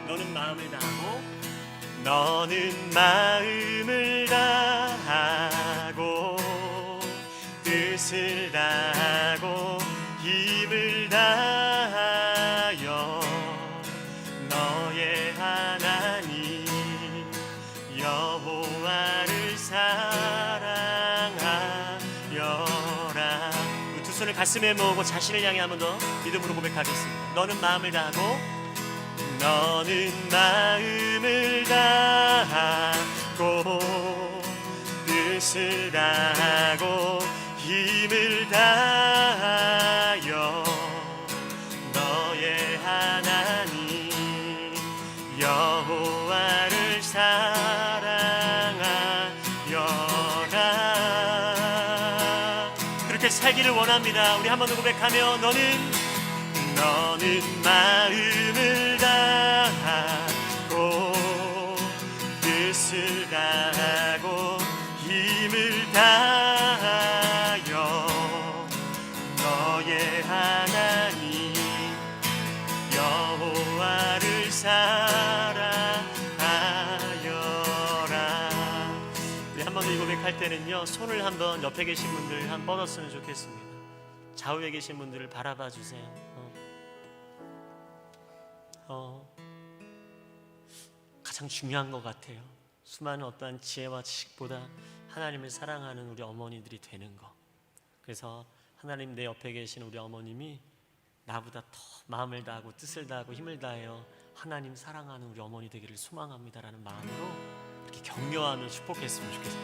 너는 마음을 다하고 너는 마음을 다하고 뜻을 다하고 힘을 다하여 너의 하나님 여호와를 가슴에 모으고 자신을 향해 한 번 더 믿음으로 고백하겠습니다. 너는 마음을 다하고 너는 마음을 다하고 뜻을 다하고 힘을 다하여 너의 하나님 여호와를 사랑하여라. 그렇게 살기를 원합니다. 우리 한 번 더 고백하며 너는 마음을 다하고 뜻을 다하고 힘을 다하여 너의 하나님 여호와를 사랑하여라. 우리 한 번 더 이 고백할 때는요, 손을 한번 옆에 계신 분들 한 번 뻗었으면 좋겠습니다. 좌우에 계신 분들을 바라봐 주세요. 가장 중요한 것 같아요. 수많은 어떠한 지혜와 지식보다 하나님을 사랑하는 우리 어머니들이 되는 것. 그래서 하나님 내 옆에 계신 우리 어머님이 나보다 더 마음을 다하고 뜻을 다하고 힘을 다하여 하나님 사랑하는 우리 어머니 되기를 소망합니다라는 마음으로 이렇게 격려하며 축복했으면 좋겠어요.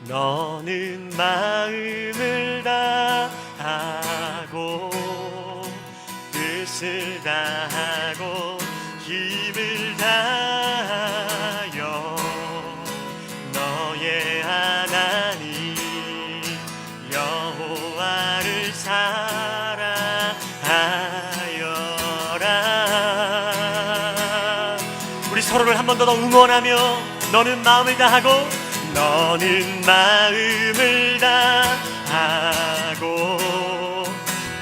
너는 마음을 다하고 뜻을 다하고 힘을 다하여 너의 하나님 여호와를 사랑하여라. 우리 서로를 한 번 더 응원하며 너는 마음을 다하고 너는 마음을 다하고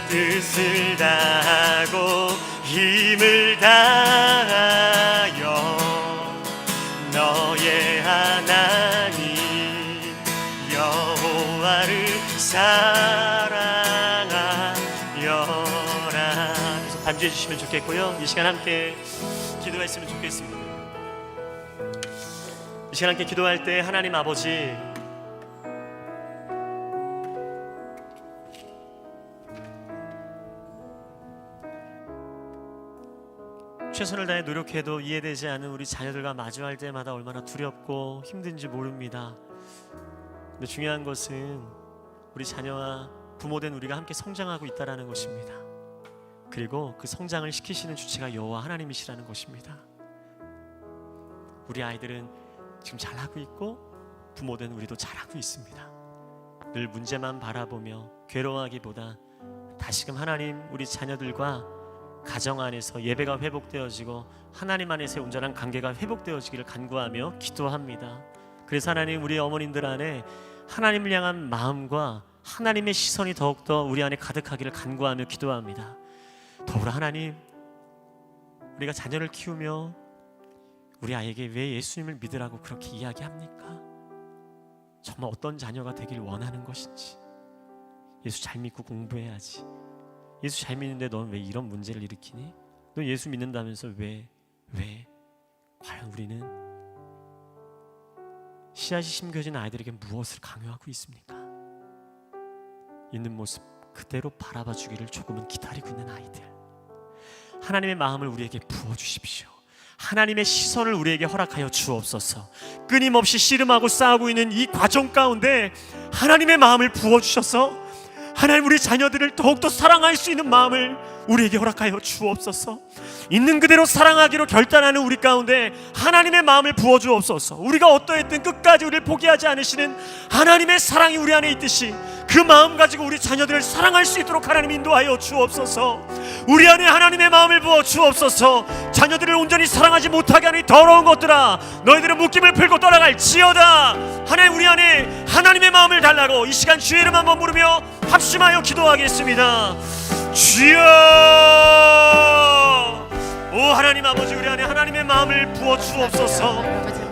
뜻을 다하고 힘을 다하여 너의 하나님 여호와를 사랑하여라. 그래서 반주해 주시면 좋겠고요. 이 시간 함께 기도했으면 좋겠습니다. 이 시간 함께 기도할 때 하나님 아버지, 최선을 다해 노력해도 이해되지 않는 우리 자녀들과 마주할 때마다 얼마나 두렵고 힘든지 모릅니다. 근데 중요한 것은 우리 자녀와 부모된 우리가 함께 성장하고 있다는 것입니다. 그리고 그 성장을 시키시는 주체가 여호와 하나님이시라는 것입니다. 우리 아이들은 지금 잘하고 있고 부모된 우리도 잘하고 있습니다. 늘 문제만 바라보며 괴로워하기보다 다시금 하나님 우리 자녀들과 가정 안에서 예배가 회복되어지고 하나님 안에서의 온전한 관계가 회복되어지기를 간구하며 기도합니다. 그래서 하나님 우리 어머님들 안에 하나님을 향한 마음과 하나님의 시선이 더욱더 우리 안에 가득하기를 간구하며 기도합니다. 더불어 하나님, 우리가 자녀를 키우며 우리 아이에게 왜 예수님을 믿으라고 그렇게 이야기합니까? 정말 어떤 자녀가 되길 원하는 것인지. 예수 잘 믿고 공부해야지. 예수 잘 믿는데 넌 왜 이런 문제를 일으키니? 너 예수 믿는다면서 왜? 과연 우리는 씨앗이 심겨진 아이들에게 무엇을 강요하고 있습니까? 있는 모습 그대로 바라봐 주기를 조금은 기다리고 있는 아이들, 하나님의 마음을 우리에게 부어주십시오. 하나님의 시선을 우리에게 허락하여 주옵소서. 끊임없이 씨름하고 싸우고 있는 이 과정 가운데 하나님의 마음을 부어주셔서 하나님 우리 자녀들을 더욱더 사랑할 수 있는 마음을 우리에게 허락하여 주옵소서. 있는 그대로 사랑하기로 결단하는 우리 가운데 하나님의 마음을 부어주옵소서. 우리가 어떠했든 끝까지 우리를 포기하지 않으시는 하나님의 사랑이 우리 안에 있듯이 그 마음 가지고 우리 자녀들을 사랑할 수 있도록 하나님 인도하여 주옵소서. 우리 안에 하나님의 마음을 부어 주옵소서. 자녀들을 온전히 사랑하지 못하게 하는 이 더러운 것들아, 너희들은 묶임을 풀고 떠나갈지어다. 하나님 우리 안에 하나님의 마음을 달라고 이 시간 주의 이름 한번 부르며 합심하여 기도하겠습니다. 주여, 오 하나님 아버지, 우리 안에 하나님의 마음을 부어 주옵소서.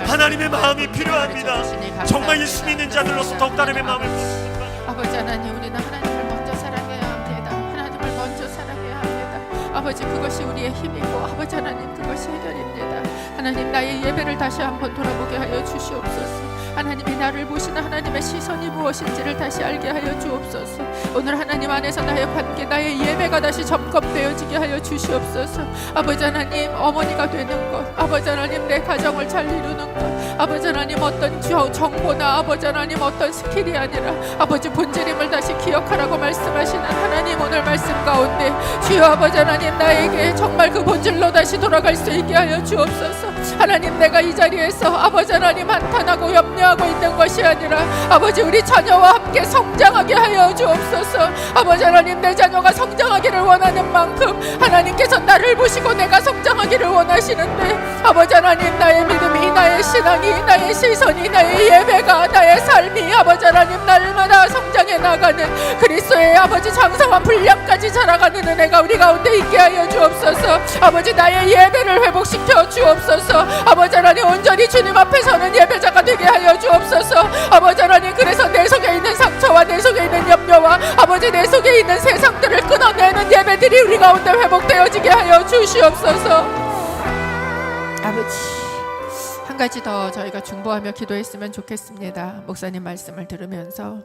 하나님의 마음이 필요합니다. 정말 예수 믿는 자들로서 더욱 하나님의 마음을 부어 주옵소서. 아버지 하나님, 우리는 하나님을 먼저 사랑해야 합니다. 하나님을 먼저 사랑해야 합니다. 아버지 그것이 우리의 힘이고 아버지 하나님 그것이 해결입니다. 하나님 나의 예배를 다시 한번 돌아보게 하여 주시옵소서. 하나님이 나를 보시는 하나님의 시선이 무엇인지를 다시 알게 하여 주옵소서. 오늘 하나님 안에서 나의 관계, 나의 예배가 다시 점검되어지게 하여 주시옵소서. 아버지 하나님 어머니가 되는 것, 아버지 하나님 내 가정을 잘 이루는 것, 아버지 하나님 어떤 정보나 아버지 하나님 어떤 스킬이 아니라 아버지 본질임을 다시 기억하라고 말씀하시는 하나님 오늘 말씀 가운데 주여 아버지 하나님 나에게 정말 그 본질로 다시 돌아갈 수 있게 하여 주옵소서. 하나님 내가 이 자리에서 아버지 하나님 한탄하고 염려하고 있는 것이 아니라 아버지 우리 자녀와 함께 성장하게 하여 주옵소서. 아버지 하나님 내 자녀가 성장하기를 원하는 만큼 하나님께서 나를 보시고 내가 성장하기를 원하시는데 아버지 하나님 나의 믿음이 나의 신앙이 나의 시선이 나의 예배가 나의 삶이 아버지 하나님 날마다 성장해 나가는 그리스도의 아버지 장성한 분량까지 자라가는 은혜가 우리 가운데 있게 하여 주옵소서. 아버지 나의 예배를 회복시켜 주옵소서. 아버지 하나님 온전히 주님 앞에 서는 예배자가 되게 하여 주옵소서. 아버지 하나님 그래서 내 속에 있는 상처와 내 속에 있는 염려와 아버지 내 속에 있는 세상들을 끊어내는 예배들이 우리 가운데 회복되어지게 하여 주시옵소서. 아버지 한 가지 더 저희가 중보하며 기도했으면 좋겠습니다. 목사님 말씀을 들으면서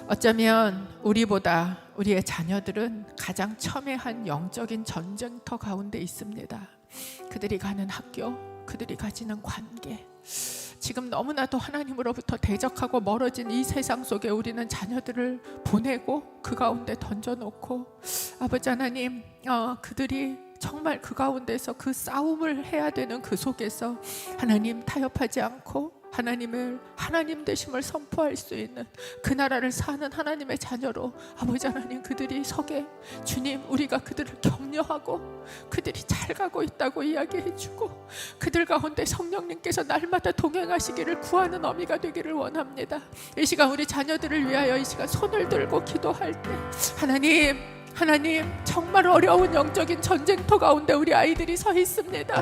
어쩌면 우리보다 우리의 자녀들은 가장 첨예한 영적인 전쟁터 가운데 있습니다. 그들이 가는 학교, 그들이 가지는 관계, 지금 너무나도 하나님으로부터 대적하고 멀어진 이 세상 속에 우리는 자녀들을 보내고 그 가운데 던져놓고 아버지 하나님 그들이 정말 그 가운데서 그 싸움을 해야 되는 그 속에서 하나님 타협하지 않고 하나님을 하나님 되심을 선포할 수 있는 그 나라를 사는 하나님의 자녀로 아버지 하나님 그들이 서게 주님 우리가 그들을 격려하고 그들이 잘 가고 있다고 이야기해주고 그들 가운데 성령님께서 날마다 동행하시기를 구하는 어미가 되기를 원합니다. 이 시간 우리 자녀들을 위하여 이 시간 손을 들고 기도할 때 하나님 정말 어려운 영적인 전쟁터 가운데 우리 아이들이 서 있습니다.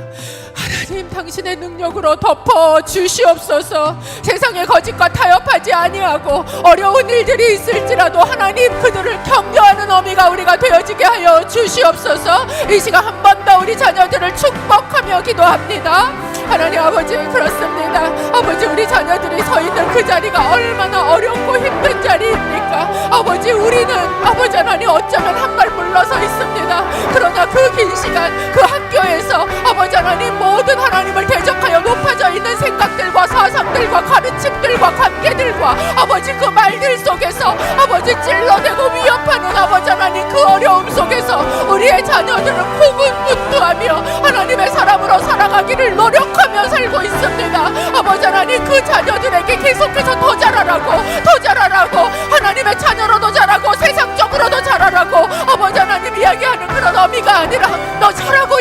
하나님 당신의 능력으로 덮어 주시옵소서. 세상의 거짓과 타협하지 아니하고 어려운 일들이 있을지라도 하나님 그들을 격려하는 어미가 우리가 되어지게 하여 주시옵소서. 이 시간 한 번 더 우리 자녀들을 축복하며 기도합니다. 하나님 아버지 그렇습니다. 아버지 우리 자녀들이 서 있는 그 자리가 얼마나 어렵고 힘든 자리입니까? 아버지 우리는 아버지 하나님 어쩌면 한 발 물러서 있습니다. 그러나 그 긴 시간 그 학교에서 아버지 하나님 모든 하나님을 대적하여 높아져 있는 생각들과 사상들과 가르침들과 관계들과 아버지 그 말들 속에서 아버지 찔러대고 위협하는 아버지 하나님 그 어려움 속에서 우리의 자녀들은 고군분투하며 하나님의 사람으로 살아가기를 노력하며 살고 있습니다. 아버지 하나님 그 자녀들에게 계속해서 더 자라라고 하나님의 자녀로도 자라고 세상적으로도 자라라고 아버지 하나님 이야기하는 그런 어미가 아니라 너 잘하고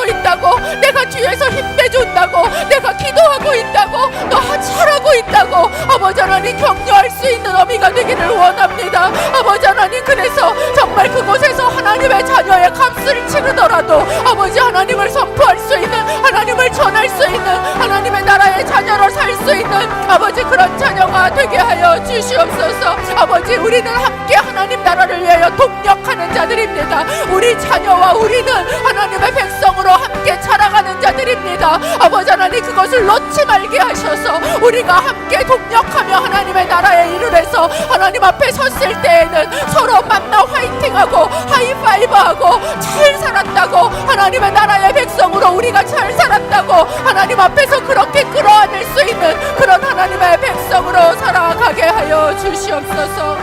있다고 내가 뒤에서 힘내준다고 내가 기도하고 있다고 너 잘하고 있다고 아버지 하나님 격려할 수 있는 어미가 되기를 원합니다. 아버지 하나님 그래서 정말 그곳에서 하나님의 자녀의 값을 치르더라도 아버지 하나님을 선포할 수 있는 하나님을 전할 수 있는 하나님의 나라의 자녀로 살 수 있는 아버지 그런 자녀가 되게 하여 주시옵소서. 아버지 우리는 함께 하나님 나라를 위하여 동력하는 자들입니다. 우리 자녀와 우리는 하나님의 백성으로 함께 자라가는 자들입니다. 아버지 하나님 그것을 놓지 말게 하셔서 우리가 함께 동력하며 하나님의 나라에 이르러서 하나님 앞에 섰을 때에는 서로 만나 화이팅하고 하이파이브하고 잘 살았다고 하나님의 나라의 백성으로 우리가 잘 살았다고 하나님 앞에서 그렇게 끌어안을 수 있는 그런 하나님의 백성으로 살아가게 하여 주시옵소서.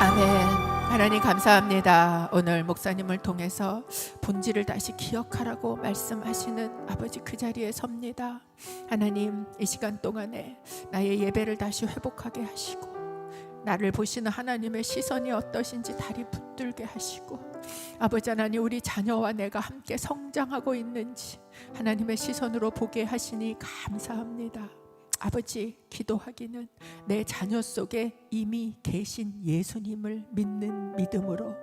아멘. 하나님 감사합니다. 오늘 목사님을 통해서 본질을 다시 기억하라고 말씀하시는 아버지 그 자리에 섭니다. 하나님 이 시간 동안에 나의 예배를 다시 회복하게 하시고 나를 보시는 하나님의 시선이 어떠신지 다리 붙들게 하시고 아버지 하나님 우리 자녀와 내가 함께 성장하고 있는지 하나님의 시선으로 보게 하시니 감사합니다. 아버지 기도하기는 내 자녀 속에 이미 계신 예수님을 믿는 믿음으로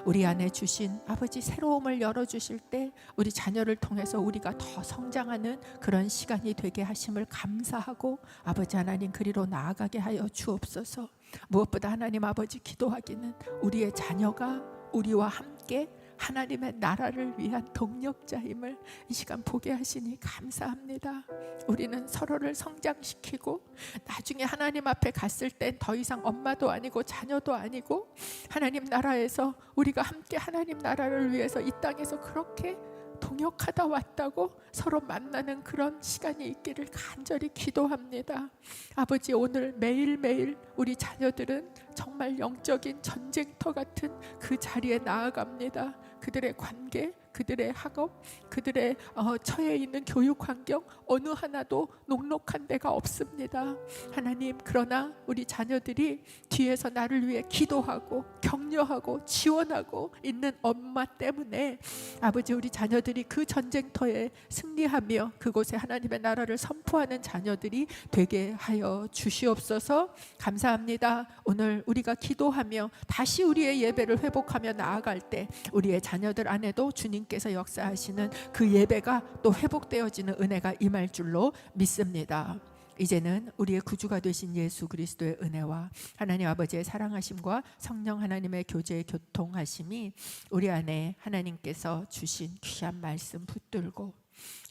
우리 안에 주신 아버지 새로움을 열어주실 때 우리 자녀를 통해서 우리가 더 성장하는 그런 시간이 되게 하심을 감사하고 아버지 하나님 그리로 나아가게 하여 주옵소서. 무엇보다 하나님 아버지 기도하기는 우리의 자녀가 우리와 함께 함께 하나님의 나라를 위한 동력자임을 이 시간 보게 하시니 감사합니다. 우리는 서로를 성장시키고 나중에 하나님 앞에 갔을 땐 더 이상 엄마도 아니고 자녀도 아니고 하나님 나라에서 우리가 함께 하나님 나라를 위해서 이 땅에서 그렇게 동역하다 왔다고 서로 만나는 그런 시간이 있기를 간절히 기도합니다. 아버지, 오늘 매일매일 우리 자녀들은 정말 영적인 전쟁터 같은 그 자리에 나아갑니다. 그들의 관계, 그들의 학업, 그들의 처해 있는 교육 환경 어느 하나도 녹록한 데가 없습니다. 하나님, 그러나 우리 자녀들이 뒤에서 나를 위해 기도하고 격려하고 지원하고 있는 엄마 때문에 아버지, 우리 자녀들이 그 전쟁터에 승리하며 그곳에 하나님의 나라를 선포하는 자녀들이 되게 하여 주시옵소서. 감사합니다. 오늘 우리가 기도하며 다시 우리의 예배를 회복하며 나아갈 때 우리의 자녀들 안에도 주님께서 역사하시는 그 예배가 또 회복되어지는 은혜가 임할 줄로 믿습니다. 이제는 우리의 구주가 되신 예수 그리스도의 은혜와 하나님 아버지의 사랑하심과 성령 하나님의 교제의 교통하심이 우리 안에 하나님께서 주신 귀한 말씀 붙들고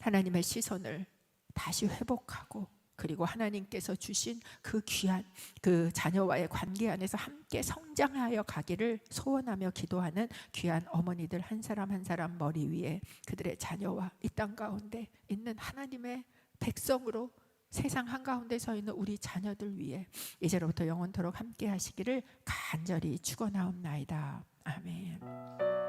하나님의 시선을 다시 회복하고 그리고 하나님께서 주신 그 귀한 그 자녀와의 관계 안에서 함께 성장하여 가기를 소원하며 기도하는 귀한 어머니들 한 사람 한 사람 머리 위에 그들의 자녀와 이 땅 가운데 있는 하나님의 백성으로 세상 한가운데 서 있는 우리 자녀들 위해 이제로부터 영원토록 함께 하시기를 간절히 축원하옵나이다. 아멘.